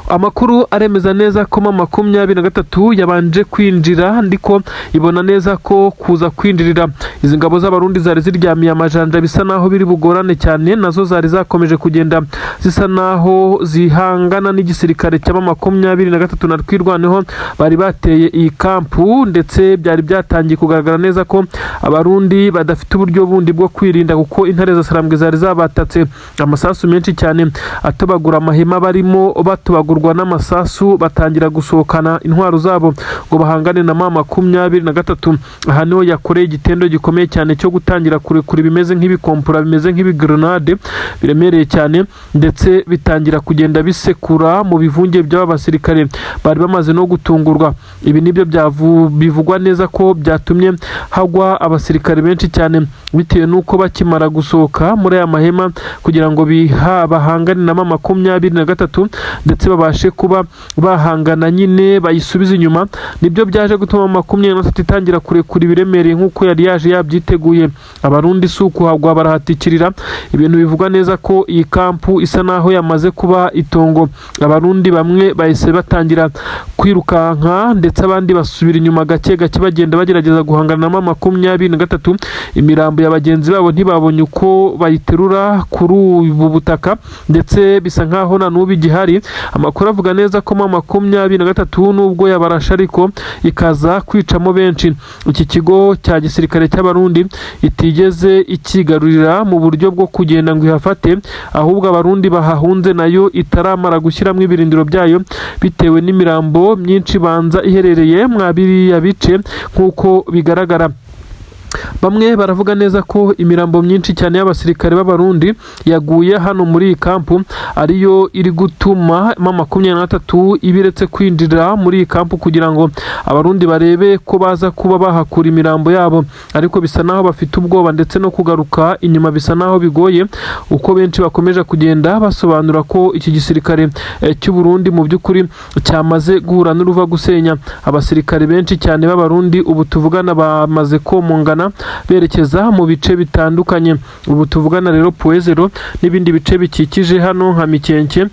Amakuru aremeza neza ko M23 yabanje kwinjira ndiko ibona neza ko kuza kwinjirira izi ngabo z'abarundi zari ziryamiye amajanja bisa naho biri bugorane cyane, nazo zari zakomeje kugenda zisa naho zihangana n'igisirikare cya M23 na twirwaneho bari bateye iyi kampu, ndetse byari byatangiye kugaragara neza ko abarundi badafite uburyo bundi bwo kwirinda, kuko intare za Sarambwe zari zabatatse amasasu menshi cyane atobagura amahema barimo batubagurwa n'amasasu, batangira gusohokana intwaro zabo ngo bahangane na M23. Aha niho yakoreye igitendo gikomeye cyane cyo gutangira kurekura bimeze nk'ibikompura, bimeze nk'ibigrenade biremereye cyane, ndetse bitangira kugenda bisekura mu bivunge by'aba basirikare bari bamaze no gutungurwa. Ibi nibyo bivugwa neza ko byatumye hagwa abasirikare benshi cyane, bitewe nuko bakimara gusohoka muri aya mahema kugira ngo bahangane na M23 ndetse babashe kuba bahangana nyine bayisubiza inyuma, nibyo byaje gutuma M23 itangira kurekura ibiremereye nk'uko yari yaje yabyiteguye. Abarundi suku hagwa barahatikirira, ibintu bivugwa neza ko iyi kampu isa naho yamaze kuba itongo. Abarundi bamwe bahise batangira kwirukanka, ndetse abandi basubira inyuma gake gake bagenda bagerageza guhangana na M23. Imirambo ya bagenzi babo ntibabonye uko bayiterura kuri ubu butaka, ndetse bisa nkaho na n'ubu igihari. Amakuru avuga neza ko M23 nubwo yabarasha ariko ikaza kwicamo benshi. Iki kigo cya gisirikare cy'abarundi itigeze ikigarurira mu buryo bwo kugenda ngo ihafate, ahubwo abarundi bahahunze nayo itaramara gushyiramo ibirindiro byayo, bitewe n'imirambo myinshi banza iherereye mwabiriya bice nk'uko bigaragara. Bamwe baravuga neza ko imirambo myinshi cyane y'abasirikare b'abarundi yaguye hano muri iyi kampu, ariyo iri gutuma M23 ibiretse kwinjira muri iyi kampu kugira ngo abarundi barebe ko baza kuba bahakura imirambo yabo, ariko bisa naho bafite ubwoba, ndetse no kugaruka inyuma bisa naho bigoye, uko benshi bakomeje kugenda basobanura ko iki gisirikare cy'u Burundi mu by'ukuri cyamaze guhura n'uruva gusenya. Abasirikare benshi cyane b'abarundi ubu tuvugana bamaze komongana berekeza mu bice bitandukanye. Ubu tuvugana rero Poezero n'ibindi bice bikikije hano nka Mikenke,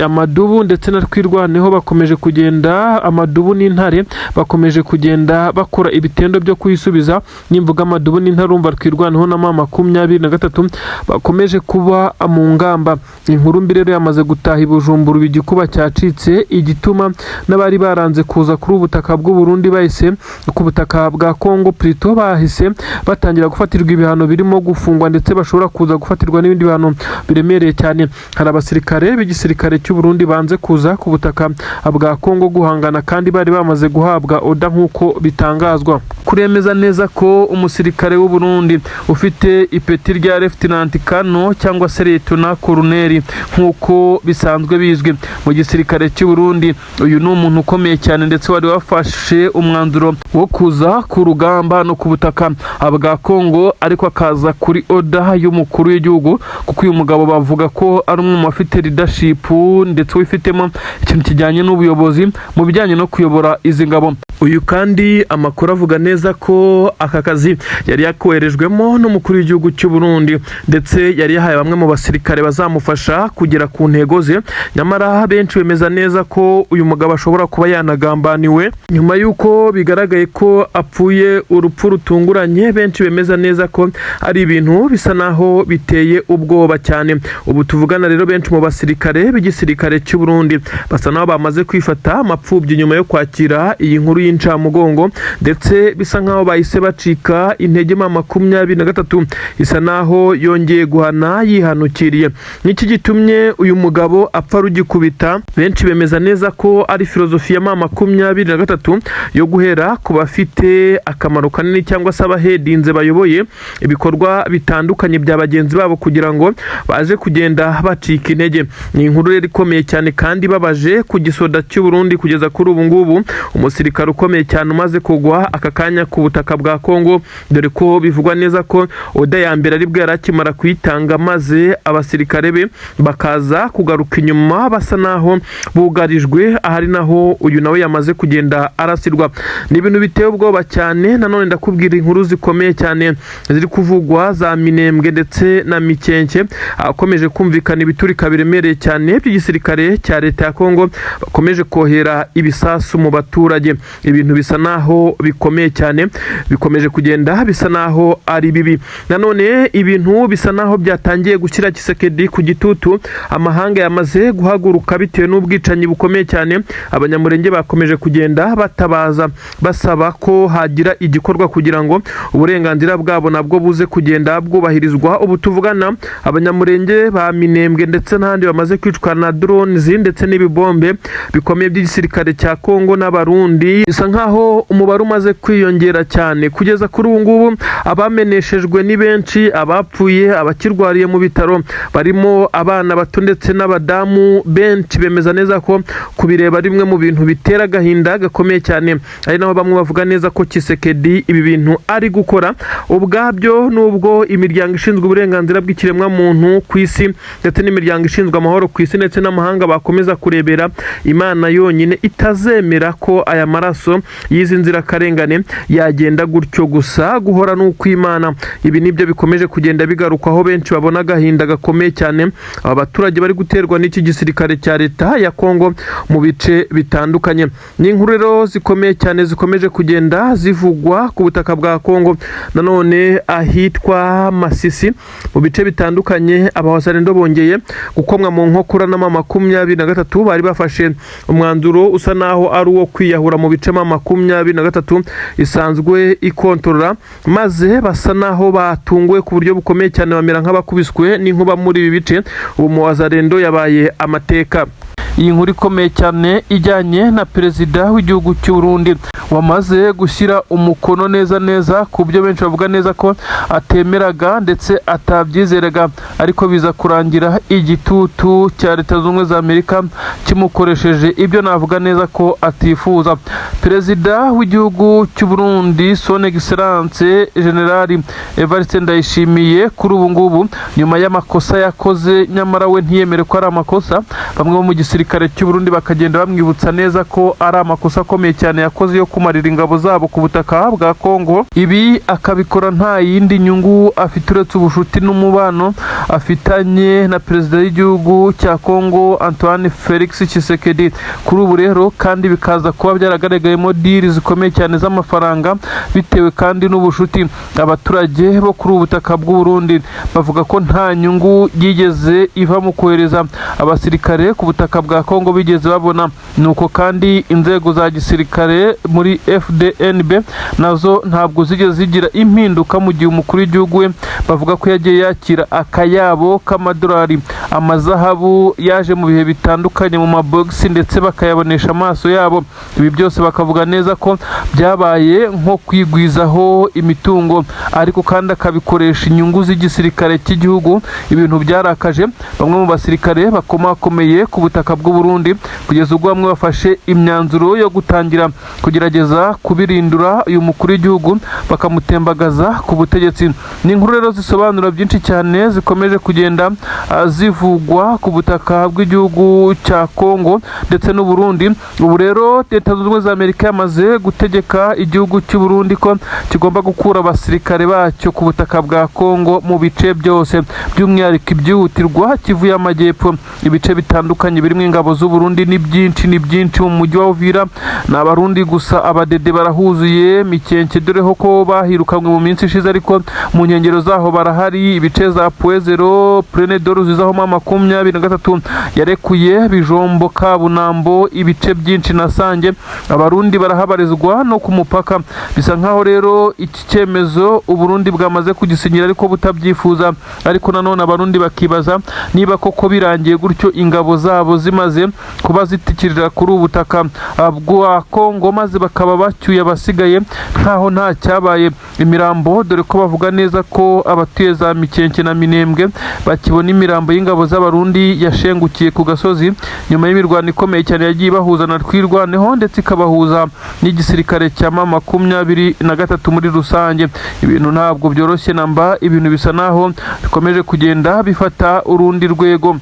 Amadubu ndetse na Twirwaneho bakomeje kugenda, Amadubu n'Intare bakomeje kugenda bakora ibitendo byo kwisubiza. Nimvuga Amadubu n'Intare umva Twirwaneho na M23 bakomeje kuba mu ngamba. Inkuru mbi rero yamaze gutaha i Bujumbura, igikuba cyacitse, igituma n'abari baranze kuza kuri ubutaka bw'u Burundi bahise ku butaka bwa Kongo Plito bahise batangira gufatirwa ibihano birimo gufungwa, ndetse bashobora kuza gufatirwa n'ibindi bihano biremereye cyane. Hari abasirikare b'igisirikare cy'u Burundi banze kuza ku butaka bwa Kongo guhangana, kandi bari bamaze guhabwa oda nk'uko bitangazwa. Kuremeza neza ko umusirikare w'u Burundi ufite ipeti rya Lieutenant Kano cyangwa se Lieutenant Colonel nk'uko bisanzwe bizwi mu gisirikare cy'u Burundi, uyu ni umuntu ukomeye cyane, ndetse wari wafashe umwanzuro wo kuza ku rugamba no ku butaka bwa Kongo, ariko akaza kuri oda y'umukuru w'igihugu, kuko uyu mugabo bavuga ko ari umwe mu bafite leadership ndetse wifitemo ikintu kijyanye n'ubuyobozi mu bijyanye no kuyobora izi ngabo. Uyu kandi amakuru avuga neza ko aka kazi yari yakoherejwemo n'umukuru w'igihugu cy'u Burundi, ndetse yari yahaye bamwe mu basirikare bazamufasha kugera ku ntego ze. Nyamara benshi bemeza neza ko uyu mugabo ashobora kuba yanagambaniwe nyuma y'uko bigaragaye ko apfuye urupfu rutunguranye. Benshi bemeza neza ko ari ibintu bisa naho biteye ubwoba cyane. Ubu tuvugana rero benshi mu basirikare b'igisirikare cy'u Burundi basa naho bamaze kwifata amapfubyi nyuma yo kwakira iyi nkuru y'incamugongo, ndetse bisa nkaho bahise bacika intege. M23 isa naho yongeye guhana yihanukiriye. Niki gitumye uyu mugabo apfa rugikubita? Benshi bemeza neza ko ari filozofi ya M23 yo guhera ku bafite akamaro kanini cyangwa se abahedinze bayoboye ibikorwa bitandukanye bya bagenzi babo kugira ngo baje kugenda bacika intege. Ni inkuru rero ikomeye cyane kandi babaje ku gisoda cy'u Burundi kugeza kuri ubu ngubu. Umusirikare ukomeye cyane umaze kugwa aka kanya ku butaka bwa Kongo, dore ko bivugwa neza ko oda ya mbere aribwo yarakimara kuyitanga, maze abasirikare be bakaza kugaruka inyuma basa naho bugarijwe, ahari naho uyu nawe yamaze kugenda arasirwa. Ni ibintu biteye ubwoba cyane. Nanone ndakubwira inkuru zikomeye cyane ziri kuvugwa za Minembwe ndetse na Mikenke, akomeje kumvikana ibiturika biremereye cyane by'igisirikare cya leta ya Kongo bakomeje kohera ibisasu mu baturage. Ibintu bisa naho bikomeye cyane, bikomeje kugenda bisa naho ari bibi. Nanone ibintu bisa naho byatangiye gushyira Tshisekedi ku gitutu, amahanga yamaze guhaguruka bitewe n'ubwicanyi bukomeye cyane. Abanyamurenge bakomeje kugenda batabaza basaba ko hagira igikorwa kugira ngo uburenganzira bwabo nabwo buze kugenda bwubahirizwa. Ubu tuvugana abanyamurenge ba Minembwe ndetse n'ahandi bamaze kwicwa na drones ndetse n'ibibombe bikomeye by'igisirikare cya Kongo n'abarundi. Bisa nkaho umubare umaze kwiyongera cyane kugeza kuri ubu ngubu. Abameneshejwe ni benshi, abapfuye, abakirwariye mu bitaro barimo abana bato ndetse n'abadamu benshi. Bemeza neza ko kubireba rimwe mu bintu bitera agahinda gakomeye cyane, ari naho bamwe bavuga neza ko Tshisekedi ibi bintu ari gukora ubwabyo. Nubwo imiryango ishinzwe uburenganzira bw'ikiremwa muntu ku isi ndetse n'imiryango ishinzwe amahoro ku isi ndetse n'amahanga bakomeza kurebera, Imana yonyine itazemera ko aya maraso y'izi nzirakarengane yagenda gutyo gusa. Guhora n'ukw'Imana. Ibi nibyo bikomeje kugenda bigarukwaho, benshi babona agahinda gakomeye cyane aba baturage bari guterwa n'iki gisirikare cya leta ya Kongo mu bice bitandukanye. Ni inkuru rero zikomeye cyane zikomeje kugenda zivugwa ku butaka bwa Kongo. Nanone ahitwa Masisi mu bice bitandukanye, abahasarendo bongeye gukomwa mu nkokora na 23 bari bafashe umwanzuro usa naho ari uwo kwiyahura mu bice 23 isanzwe ikontorora, maze basa naho batunguwe ku buryo bukomeye cyane, bamera nk'abakubiswe n'inkuba muri ibi bice. Ubu mu wazarendo yabaye amateka. Iyi nkuru ikomeye cyane ijyanye na perezida w'igihugu cy'u Burundi wamaze gushyira umukono neza ku byo benshi bavuga neza ko atemeraga ndetse atabyizeraga, ariko biza kurangira igitutu cya Leta Zunze Ubumwe za Amerika kimukoresheje ibyo navuga neza ko atifuza. Perezida w'igihugu cy'u Burundi Son Excellence General Evariste Ndayishimiye kuri ubu ngubu, nyuma y'amakosa yakoze nyamara we ntiyemere ko ari amakosa, bamwe bo mu gisirikare cy'u Burundi bakagenda bamwibutsa neza ko ari amakosa akomeye cyane yakoze yo kumarira ingabo zabo ku butaka bwa Kongo. Ibi akabikora nta yindi nyungu afite uretse ubushuti n'umubano afitanye na perezida w'igihugu cya Kongo Antoine Felix Tshisekedi. Kuri ubu rero kandi bikaza kuba byaragaragayemo deal zikomeye cyane z'amafaranga bitewe kandi n'ubushuti. Abaturage bo kuri ubutaka bw'u Burundi bavuga ko nta nyungu yigeze iva mu kohereza abasirikare ku butaka bwa Kongo bigeze babona. Nuko kandi inzego za gisirikare muri FDNB nazo ntabwo zigeze zigira impinduka mu gihe umukuru w'igihugu we bavuga ko yagiye yakira akayabo k'amadolari, amazahabu yaje mu bihe bitandukanye mu mabogisi ndetse bakayabonesha amaso yabo. Ibi byose bakavuga neza ko byabaye nko kwigwizaho imitungo, ariko kandi akabikoresha inyungu z'igisirikare cy'igihugu. Ibintu byarakaje bamwe mu basirikare bakomakomeye ku butaka bw'u Burundi, kugeza ubwo bamwe bafashe imyanzuro yo gutangira kugerageza kubirindura uyu mukuru w'igihugu bakamutembagaza ku butegetsi. Ni inkuru rero zisobanura byinshi cyane zikomeje kugenda zivugwa ku butaka bw'igihugu cya Kongo ndetse n'u Burundi. Ubu rero Leta Zunze Ubumwe za Amerika yamaze gutegeka igihugu cy'u Burundi ko kigomba gukura abasirikare bacyo ku butaka bwa Kongo mu bice byose, by'umwihariko ibyihutirwa Kivu y'Amajyepfo. Ibice bitandukanye birimo ingabo z'u Burundi ni byinshi mu mujyi wa Uvira. Ni abarundi gusa, abadede barahuzuye Mikenke, doreho ko bahirukanwe mu minsi ishize, ariko mu nkengero zaho barahari. Ibice za Puezero Prenedoro zizaho 23 yarekuye Bijombo, Kabunambo, ibice byinshi na Sange. Abarundi barahabarizwa no ku mupaka. Bisa nkaho rero iki cyemezo u Burundi bwamaze kugisinyira ariko butabyifuza, ariko nanone abarundi bakibaza niba koko birangiye gutyo ingabo zabo zimaze kuba zitikirira kuri ubutaka bwa Kongo, maze bakaba bacyuye abasigaye nkaho nta cyabaye. Imirambo, dore ko bavuga neza ko abatuye za Mikenke na Minembwe bakibona imirambo y'ingabo z'abarundi yashengukiye ku gasozi nyuma y'imirwano ikomeye cyane yagiye bahuza na Twirwaneho ndetse ikabahuza n'igisirikare cya 23 muri rusange. Ibintu ntabwo byoroshye namba, ibintu bisa naho bikomeje kugenda bifata urundi rwego.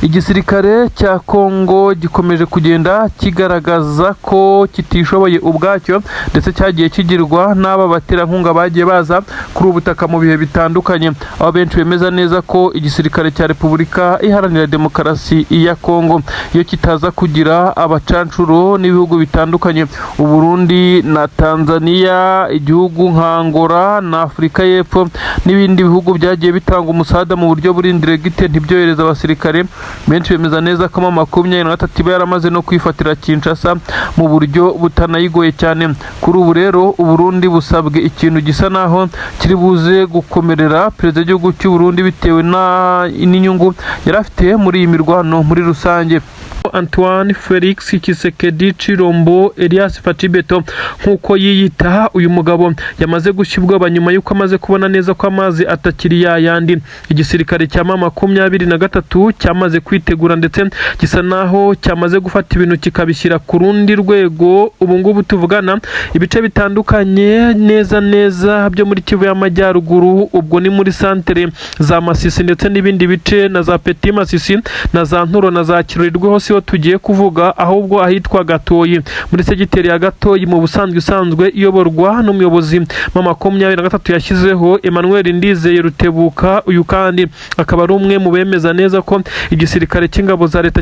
Igisirikare cya Kongo gikomeje kugenda kigaragaza ko kitishoboye ubwacyo ndetse cyagiye kigirwa n'aba baterankunga bagiye baza kuri ubutaka mu bihe bitandukanye, aho benshi bemeza neza ko igisirikare cya Repubulika Iharanira Demokarasi ya Kongo iyo kitaza kugira abacancuro n'ibihugu bitandukanye, Uburundi na Tanzania, igihugu nka Angola na Afurika y'Epfo n'ibindi bihugu byagiye bitanga umusada mu buryo buri indiregite ntibyohereza abasirikare. Benshi bemeza neza ko M23 iba yaramaze no kwifatira Kinshasa mu buryo butanayigoye cyane. Kuri ubu rero Uburundi busabwe ikintu gisa naho kiri buze gukomerera perezida w'igihugu cy'u Burundi bitewe n'inyungu yari afite muri iyi mirwano muri rusange. Antoine Felix Tshisekedi Chilombo Elias Fatibeto nkuko yiyita, uyu mugabo yamaze gushyibwa nyuma yuko amaze kubona neza ko amazi atakiri yayandi. Igisirikare cya M23 cyamaze kwitegura ndetse gisa naho cyamaze gufata ibintu kikabishyira ku rundi rwego. Ubu ngubu tuvugana ibice bitandukanye neza byo muri Kivu y'Amajyaruguru, ubwo ni muri santere za Masisi ndetse n'ibindi bice na za Petit Masisi na za Nturo na za Kirurirwe hose tugiye kuvuga, ahubwo ahitwa Gatoyi muri segiteri ya Gatoyi mu busanzwe isanzwe iyoborwa n'umuyobozi M23 yashyizeho Emmanuel Ndizeye Rutebuka. Uyu kandi akaba ari umwe mu bemeza neza ko igisirikare cy'ingabo za leta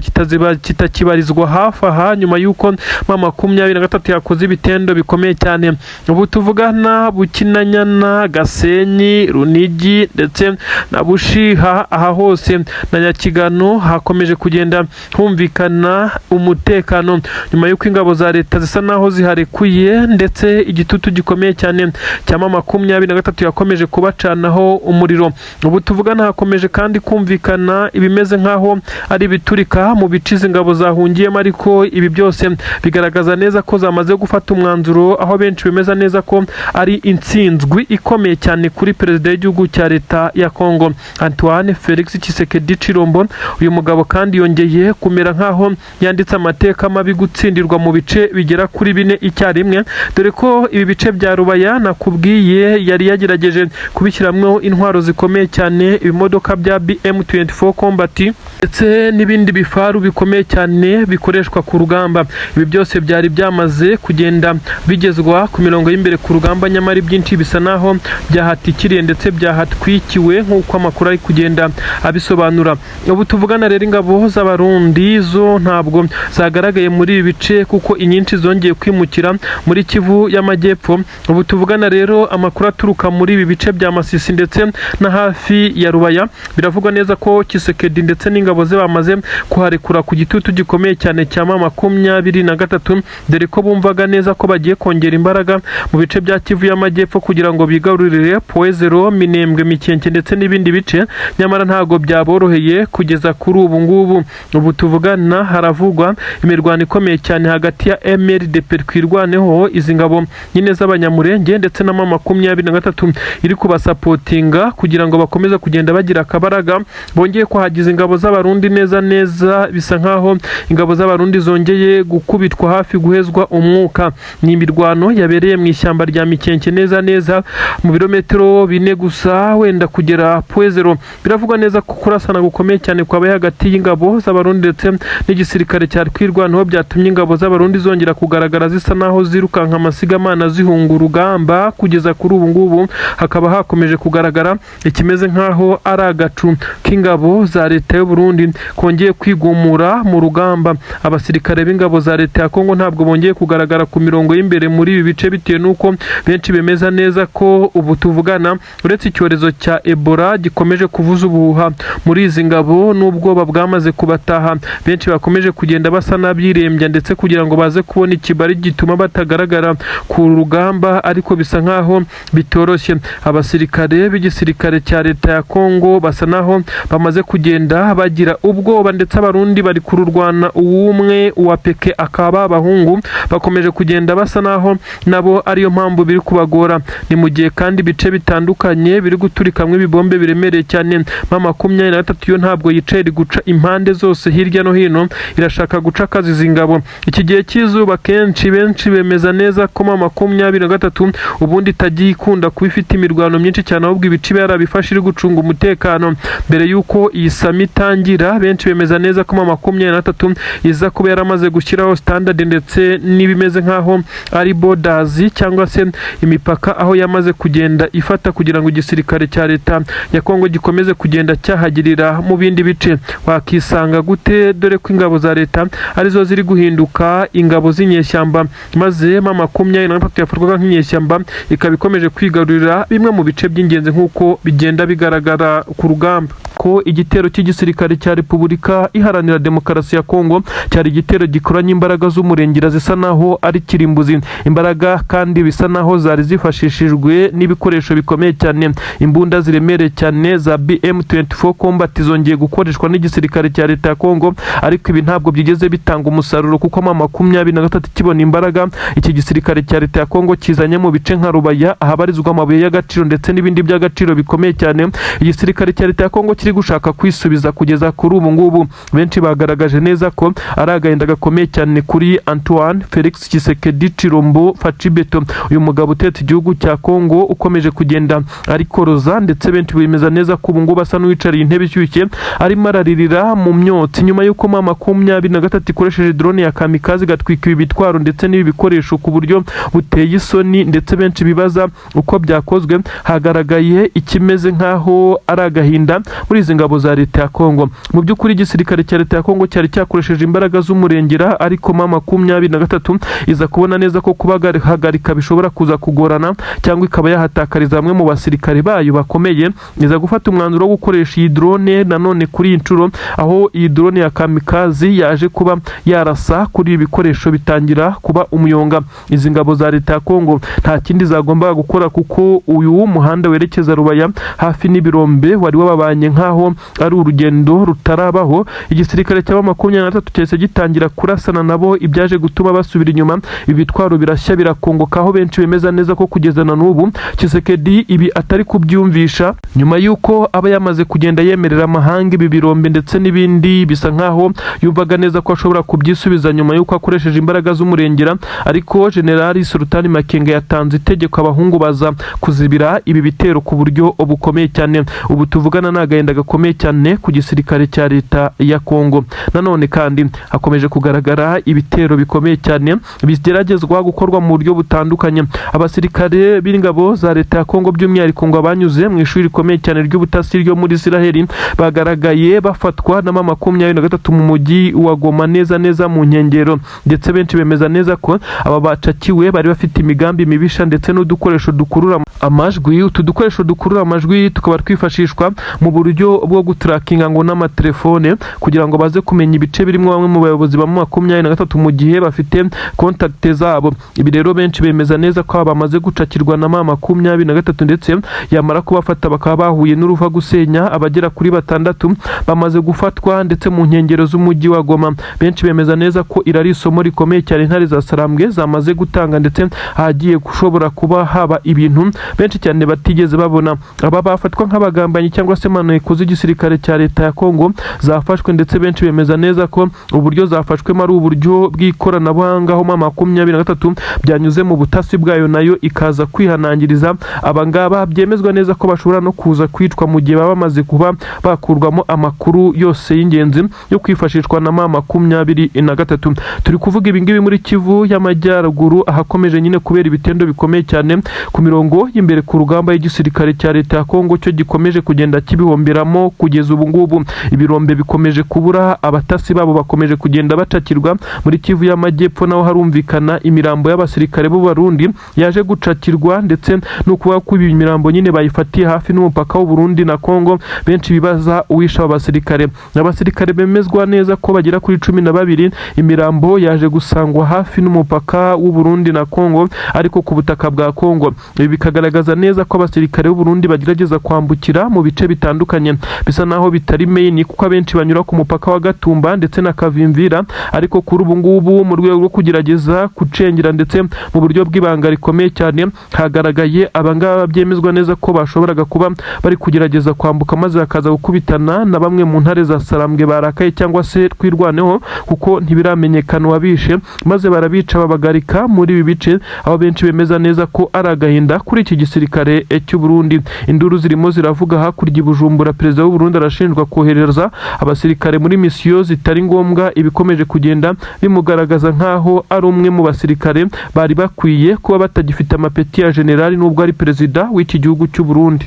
kitakibarizwa hafi aha nyuma yuko M23 yakoze ibitendo bikomeye cyane. Ubu tuvugana Bukinanyana, Gasenyi, Runigi ndetse na Bushiha, aha hose na Nyakigano hakomeje kugenda humvikana umutekano nyuma yuko ingabo za leta zisa naho ziharekuye ndetse igitutu gikomeye cyane cya M23 yakomeje kubacanaho umuriro. Ubu tuvugana hakomeje kandi kumvikana ibimeze nkaho ari biturika mu bicize ingabo zahungiyemo, ariko ibi byose bigaragaza neza ko zamaze gufata umwanzuro, aho benshi bemeza neza ko ari intsinzwi ikomeye cyane kuri perezida w'igihugu cya leta ya Kongo Antoine Felix Tshisekedi Chilombo. Uyu mugabo kandi yongeye kumera nkaho yanditse amateka mabi gutsindirwa mu bice bigera kuri 4 icyarimwe, dore ko ibi bice bya Rubaya nakubwiye yari yagerageje kubishyiramo intwaro zikomeye cyane, ibimodoka bya BM24 Combat ndetse n'ibindi bifaru bikomeye cyane bikoreshwa ku rugamba. Ibi byose byari byamaze kugenda bigezwa ku mirongo y'imbere ku rugamba, nyamara byinshi bisa naho byahatikiriye ndetse byahatwikiwe nk'uko amakuru ari kugenda abisobanura. Ubu tuvugana rero ingabo z'Abarundi zo ntabwo zagaragaye muri ibi bice kuko inyinshi zongeye kwimukira muri Kivu y'Amajyepfo. Ubu tuvugana rero amakuru aturuka muri ibi bice bya Masisi ndetse na hafi ya Rubaya biravugwa neza ko Tshisekedi ndetse n'ingabo ze bamaze kuharekura ku gitutu gikomeye cyane cya M23, dore ko bumvaga neza ko bagiye kongera imbaraga mu bice bya Kivu y'Amajyepfo kugira ngo bigarurire Poezero, Minembwe, Mikenke ndetse n'ibindi bice, nyamara ntago byaboroheye kugeza kuri ubu ngubu. Ubu tuvugana haravugwa imirwano ikomeye cyane hagati ya MLDP kwirwaneho izi ngabo nyine z'abanyamurenge ndetse na M23 iri kubasapotinga kugira ngo bakomeze kugenda bagira akabaraga. Bongeye kuhagiza ingabo z'Abarundi neza bisa nkaho ingabo z'Abarundi zongeye gukubitwa hafi guhezwa umwuka. Ni imirwano yabereye mu ishyamba rya Mikenke neza mu birometero 4 gusa wenda kugera Poezero. Biravugwa neza ko kurasana gukomeye cyane kwabaye hagati y'ingabo z'Abarundi ndetse n'igisirikare cya kwirwanaho byatumye ingabo z'Abarundi zongera kugaragara zisa naho zirukanka amasigamana zihunga urugamba. Kugeza kuri ubu ngubu hakaba hakomeje kugaragara ikimeze nkaho ari agacu k'ingabo za leta y'u Burundi kongeye kwigumura mu rugamba. Abasirikare b'ingabo za leta ya Kongo ntabwo bongeye kugaragara ku mirongo y'imbere muri ibi bice bitewe nuko benshi bemeza neza ko ubu tuvugana uretse icyorezo cya Ebola gikomeje kuvuza ubuhuha muri izi ngabo n'ubwoba bwamaze kubataha, benshi bakomeje kugenda basa n'abirembya ndetse kugira ngo baze kubona ikibari gituma batagaragara ku rugamba, ariko bisa nkaho bitoroshye. Abasirikare b'igisirikare cya leta ya Kongo basa naho bamaze kugenda bagira ubwoba ndetse Abarundi bari kururwana uwumwe wa peke akaba abahungu bakomeje kugenda basa naho nabo ariyo mpamvu biri kubagora. Ni mu gihe kandi bice bitandukanye biri guturikamwe ibibombe biremereye cyane M23 yo ntabwo yicaye guca impande zose hirya no hino hino irashaka gucakaza izi ngabo. Iki gihe cy'izuba kenshi benshi bemeza neza ko M23 ubundi itagiye ikunda kuba ifite imirwano myinshi cyane, ahubwo ibice yarabifashe iri gucunga umutekano. Mbere yuko iyi sami itangira, benshi bemeza neza ko M23 iza kuba yaramaze gushyiraho standard ndetse n'ibimeze nkaho ari borders cyangwa se imipaka, aho yamaze kugenda ifata kugira ngo igisirikare cya leta ya Kongo gikomeze kugenda cyahagirira mu bindi bice. Wakisanga gute dore ko ingabo za leta arizo ziri guhinduka ingabo z'inyeshyamba, maze M23 yafatwaga nk'inyeshyamba ikaba ikomeje kwigarurira bimwe mu bice by'ingenzi nk'uko bigenda bigaragara ku rugamba. Ko igitero cy'igisirikare cya Repubulika Iharanira Demokarasi ya Kongo cyari igitero gikoranye imbaraga z'umurengera zisa naho ari kirimbuzi, imbaraga kandi bisa naho zari zifashishijwe n'ibikoresho bikomeye cyane. Imbunda ziremereye cyane za BM24 Combat zongeye gukoreshwa n'igisirikare cya leta ya Kongo, ariko ibi ntabwo byigeze bitanga umusaruro kuko M23 kibona imbaraga iki gisirikare cya leta ya Kongo kizanye mu bice nka Rubaya ahabarizwa amabuye y'agaciro ndetse n'ibindi by'agaciro bikomeye cyane. Igisirikare cya leta ya Kongo kiri gushaka kwisubiza kugeza kuri ubu ngubu. Benshi bagaragaje neza ko ari agahinda gakomeye cyane kuri Antoine Felix Tshisekedi Chilombo Fachibeto, uyu mugabo utetse igihugu cya Kongo ukomeje kugenda ari koroza, ndetse benshi bemeza neza ko ubu ngubu asa n'uwicariye intebe ishyushye arimo araririra mu myotsi nyuma y'uko M23 ikoresheje drone ya kamikaze gatwika ibi bitwaro ndetse n'ibi bikoresho ku buryo buteye isoni, ndetse benshi bibaza uko byakozwe. Hagaragaye ikimeze nkaho ari agahinda muri izi ngabo za leta ya Kongo. Mu by'ukuri igisirikare cya leta ya Kongo cyari cyakoresheje imbaraga z'umurengera, ariko M23 iza kubona neza ko kubahagarika bishobora kuza kugorana cyangwa ikaba yahatakariza bamwe mu basirikare bayo bakomeye. Iza gufata umwanzuro wo gukoresha iyi drone nanone kuri iyi nshuro, aho iyi drone ya kamikaze yaje kuba yarasa kuri ibi bikoresho bitangira kuba umuyonga. Izi ngabo za leta ya Kongo nta kindi zagombaga gukora kuko uyu muhanda werekeza Rubaya hafi n'ibirombe wari wababanye nkaho ari urugendo rutarabaho. Igisirikare cya M23 cyese gitangira kurasana nabo, ibyaje gutuma basubira inyuma. Ibitwaro birashya birakongoka, aho benshi bemeza neza ko kugeza na n'ubu Tshisekedi ibi atari kubyumvisha, nyuma yuko aba yamaze kugenda yemerera amahanga ibi birombe ndetse n'ibindi bisa nkaho yumvaga neza ko ashobora kubyisubiza nyuma yuko akoresheje imbaraga z'umurengera. Ariko General Sultan Makenga yatanze itegeko abahungu baza kuzibira ibi bitero ku buryo bukomeye cyane. Ubu tuvugana n'agahinda gakomeye cyane ku gisirikare cya leta ya Kongo. Nanone kandi hakomeje kugaragara ibitero bikomeye cyane bigeragezwa gukorwa mu buryo butandukanye. Abasirikare b'ingabo za leta ya Kongo by'umwihariko ngo abanyuze mu ishuri rikomeye cyane ry'ubutasi ryo muri Israel bagaragaye bafatwa na M23 mu mujyi wa Goma neza mu nkengero, ndetse benshi bemeza neza ko aba bacakiwe bari bafite imigambi mibisha ndetse n'udukoresho dukurura amajwi. Utu dukoresho dukurura amajwi tukaba twifashishwa mu buryo bwo gutrackinga ngo n'amatelefone kugira ngo baze kumenya ibice birimo bamwe mu bayobozi ba M23 mu gihe bafite contact zabo. Ibi rero benshi bemeza neza ko bamaze gucakirwa na M23 ndetse yamara kubafata bakaba bahuye n'uruva gusenya. Abagera kuri 6 bamaze gufatwa ndetse mu nkengero z'umujyi wa Goma. Benshi bemeza neza ko irari isomo rikomeye cyane intare za Sarambwe zamaze gutanga, ndetse hagiye gushobora kuba haba ibintu benshi cyane batigeze babona. Aba bafatwa nk'abagambanyi cyangwa se maneko z'igisirikare cya leta ya Kongo zafashwe, ndetse benshi bemeza neza ko uburyo zafashwemo ari uburyo bw'ikoranabuhanga, aho M23 byanyuze mu butasi bwayo nayo ikaza kwihanangiriza abangaba. Byemezwa neza ko bashobora no kuza kwicwa mu gihe baba bamaze kuba bakurwamo amakuru yose y'ingenzi yo kwifashishwa na M23. Turi kuvuga ibingibi muri Kivu y'Amajyaruguru ahakomeje nyine kubera ibitendo bikomeye cyane ku mirongo y'imbere ku rugamba y'igisirikare cya leta ya Kongo cyo gikomeje kugenda kibihomberamo kugeza ubu ngubu. Ibirombe bikomeje kubura, abatasi babo bakomeje kugenda bacakirwa. Muri Kivu y'Amajyepfo naho harumvikana imirambo y'abasirikare b'u Burundi yaje gucakirwa, ndetse no kuba ko ibi mirambo nyine bayifatiye hafi n'umupaka w'u Burundi na Kongo. Benshi bibaza uwisha abasirikare bemezwa neza ko bagera kuri 12 imirambo yaje gusangwa hafi n'umupaka w'u Burundi na Kongo, ariko ku butaka bwa Kongo. Ibi bikagaragaza neza ko abasirikare b'u Burundi bagerageza kwambukira mu bice bitandukanye bitandukanye bisa naho bitari main kuko abenshi banyura ku mupaka wa Gatumba ndetse na Kavimvira, ariko kuri ubu ngubu mu rwego rwo kugerageza kucengera ndetse mu buryo bw'ibanga rikomeye cyane hagaragaye abangaba byemezwa neza ko bashoboraga kuba bari kugerageza kwambuka maze hakaza gukubitana na bamwe mu ntare za Sarambwe barakaye cyangwa se twirwaneho kuko ntibiramenyekana wabishe, maze barabica babagarika muri ibi bice, aho benshi bemeza neza ko ari agahinda kuri iki gisirikare cy'u Burundi. Induru zirimo ziravuga hakurya i Bujumbura, perezida w'u Burundi arashinjwa kohereza abasirikare muri misiyo zitari ngombwa, ibikomeje kugenda bimugaragaza nkaho ari umwe mu basirikare bari bakwiye kuba batagifite amapeti ya generali nubwo ari perezida w'iki gihugu cy'u Burundi.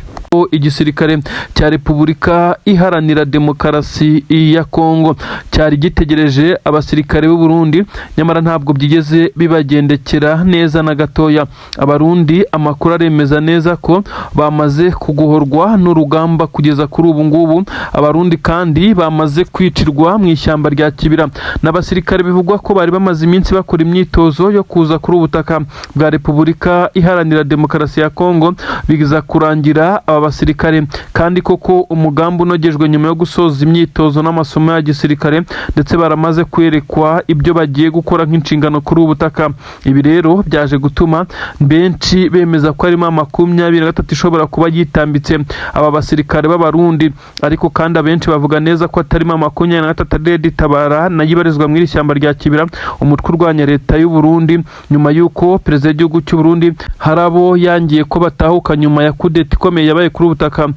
Igisirikare cya Repubulika Iharanira Demokarasi ya Kongo cyari gitegereje abasirikare b'u Burundi, nyamara ntabwo byigeze bibagendekera neza na gatoya. Abarundi amakuru aremeza neza ko bamaze kugohorwa n'urugamba kugeza kuri ubu ngubu. Abarundi kandi bamaze kwicirwa mu ishyamba rya Kibira, n'abasirikare bivugwa ko bari bamaze iminsi bakora imyitozo yo kuza kuri ubutaka bwa Repubulika Iharanira Demokarasi ya Kongo, biza kurangira aba basirikare kandi koko umugambi unogejwe nyuma yo gusoza imyitozo n'amasomo ya gisirikare, ndetse baramaze kwerekwa ibyo bagiye gukora nk'inshingano kuri ubutaka. Ibi rero byaje gutuma benshi bemeza ko harimo 23 ishobora kuba yitambitse aba basirikare b'abarundi, ariko kandi abenshi bavuga neza ko atarimo 23 Red Tabara nayibarizwa muri ishyamba rya Kibira, umutwe urwanya leta y'u Burundi, nyuma y'uko perezida w'igihugu cy'u Burundi harabo yangiye ko batahuka nyuma ya kudeta ikomeye yabaye kuri ubutaka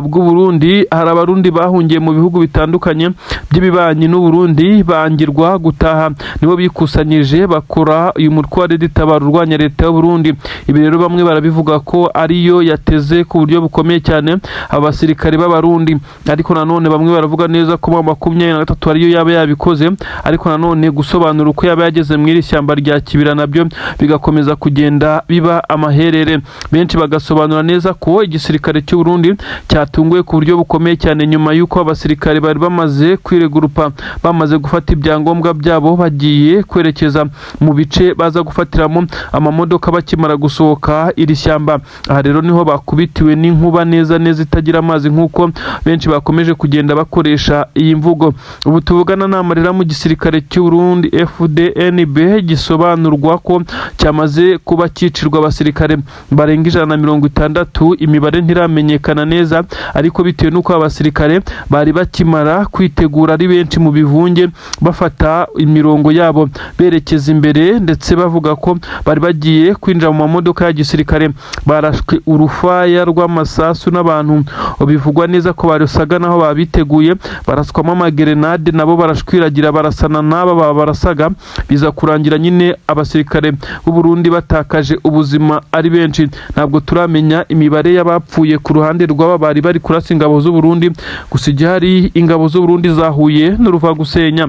bw'u Burundi. Hari abarundi bahungiye mu bihugu bitandukanye by'ibibanyi n'u Burundi bangirwa gutaha, nibo bikusanyije bakora uyu mutwe wa Red Tabara urwanya leta y'u Burundi. Ibi rero bamwe barabivuga ko ariyo yateze ku buryo bukomeye cyane abasirikare b'abarundi, ariko nanone bamwe baravuga neza ko 23 ariyo yaba yabikoze, ariko nanone gusobanura uko yaba yageze mu iri shyamba rya Kibira nabyo bigakomeza kugenda biba amaherere. Benshi bagasobanura neza ko igisirikare cy'u Burundi cyatunguye ku buryo bukomeye cyane nyuma y'uko abasirikare bari bamaze kwiregurupa, bamaze gufata ibyangombwa byabo bagiye kwerekeza mu bice baza gufatiramo amamodoka bakimara gusohoka iri shyamba. Aha rero niho bakubitiwe n'inkuba neza neza itagira amazi nk'uko benshi bakomeje kugenda bakoresha iyi mvugo. Ubu tuvugana n'amarira mu gisirikare cy'u Burundi FDNB gisobanurwa ko cyamaze kuba cyicirwa abasirikare barenga 160. Imibare ntiramenyekana neza, ariko bitewe n'uko abasirikare bari bakimara kwitegura ari benshi mu bivunge bafata imirongo yabo berekeza imbere, ndetse bavuga ko bari bagiye kwinjira mu mamodoka ya gisirikare, barashwe urufaya rw'amasasu n'abantu bivugwa neza ko barusaga naho babiteguye, baraswamo amagerenade nabo barashwiragira barasana n'aba barasaga, biza kurangira nyine abasirikare b'u Burundi batakaje ubuzima ari benshi. Ntabwo turamenya imibare y'abapfuye ku ruhande rw'aba bari bari kurasa ingabo z'u Burundi, gusa igihari ingabo z'u Burundi zahuye n'uruva gusenya.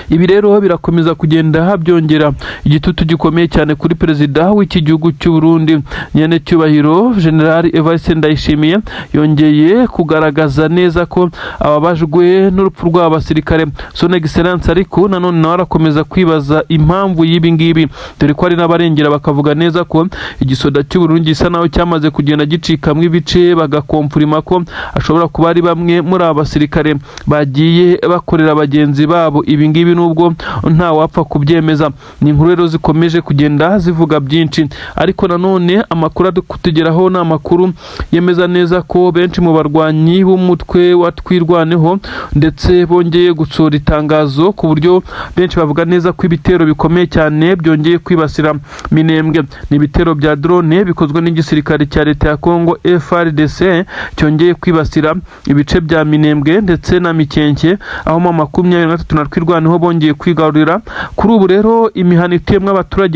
Ibi rero birakomeza kugenda byongera igitutu gikomeye cyane kuri perezida w'iki gihugu cy'u Burundi nyene cyubahiro General Evariste Ndayishimiye, yongeye kugaragaza neza ko ababajwe n'urupfu rw'abasirikare son excellence, ariko nanone nawe arakomeza kwibaza impamvu y'ibi ngibi, dore ko ari n'abarengera bakavuga neza ko igisoda cy'u Burundi gisa naho cyamaze kugenda gicikamwe ibice, bagakomfurima ko ashobora kuba ari bamwe muri abasirikare bagiye bakorera bagenzi babo ibi ngibi, nubwo nta wapfa kubyemeza. Ni inkuru rero zikomeje kugenda zivuga byinshi, ariko nanone amakuru adukutugeraho ni amakuru yemeza neza ko benshi mu barwanyi b'umutwe wa Twirwaneho ndetse bongeye gutsura itangazo, ku buryo benshi bavuga neza ko ibitero bikomeye cyane byongeye kwibasira Minembwe. Ni ibitero bya drone bikozwe n'igisirikare cya leta ya Kongo FARDC cyongeye kwibasira ibice bya Minembwe ndetse na Mikenke, aho 23 na Twirwaneho bongeye kwigarurira. Kuri ubu rero imihana ituyemwe abaturage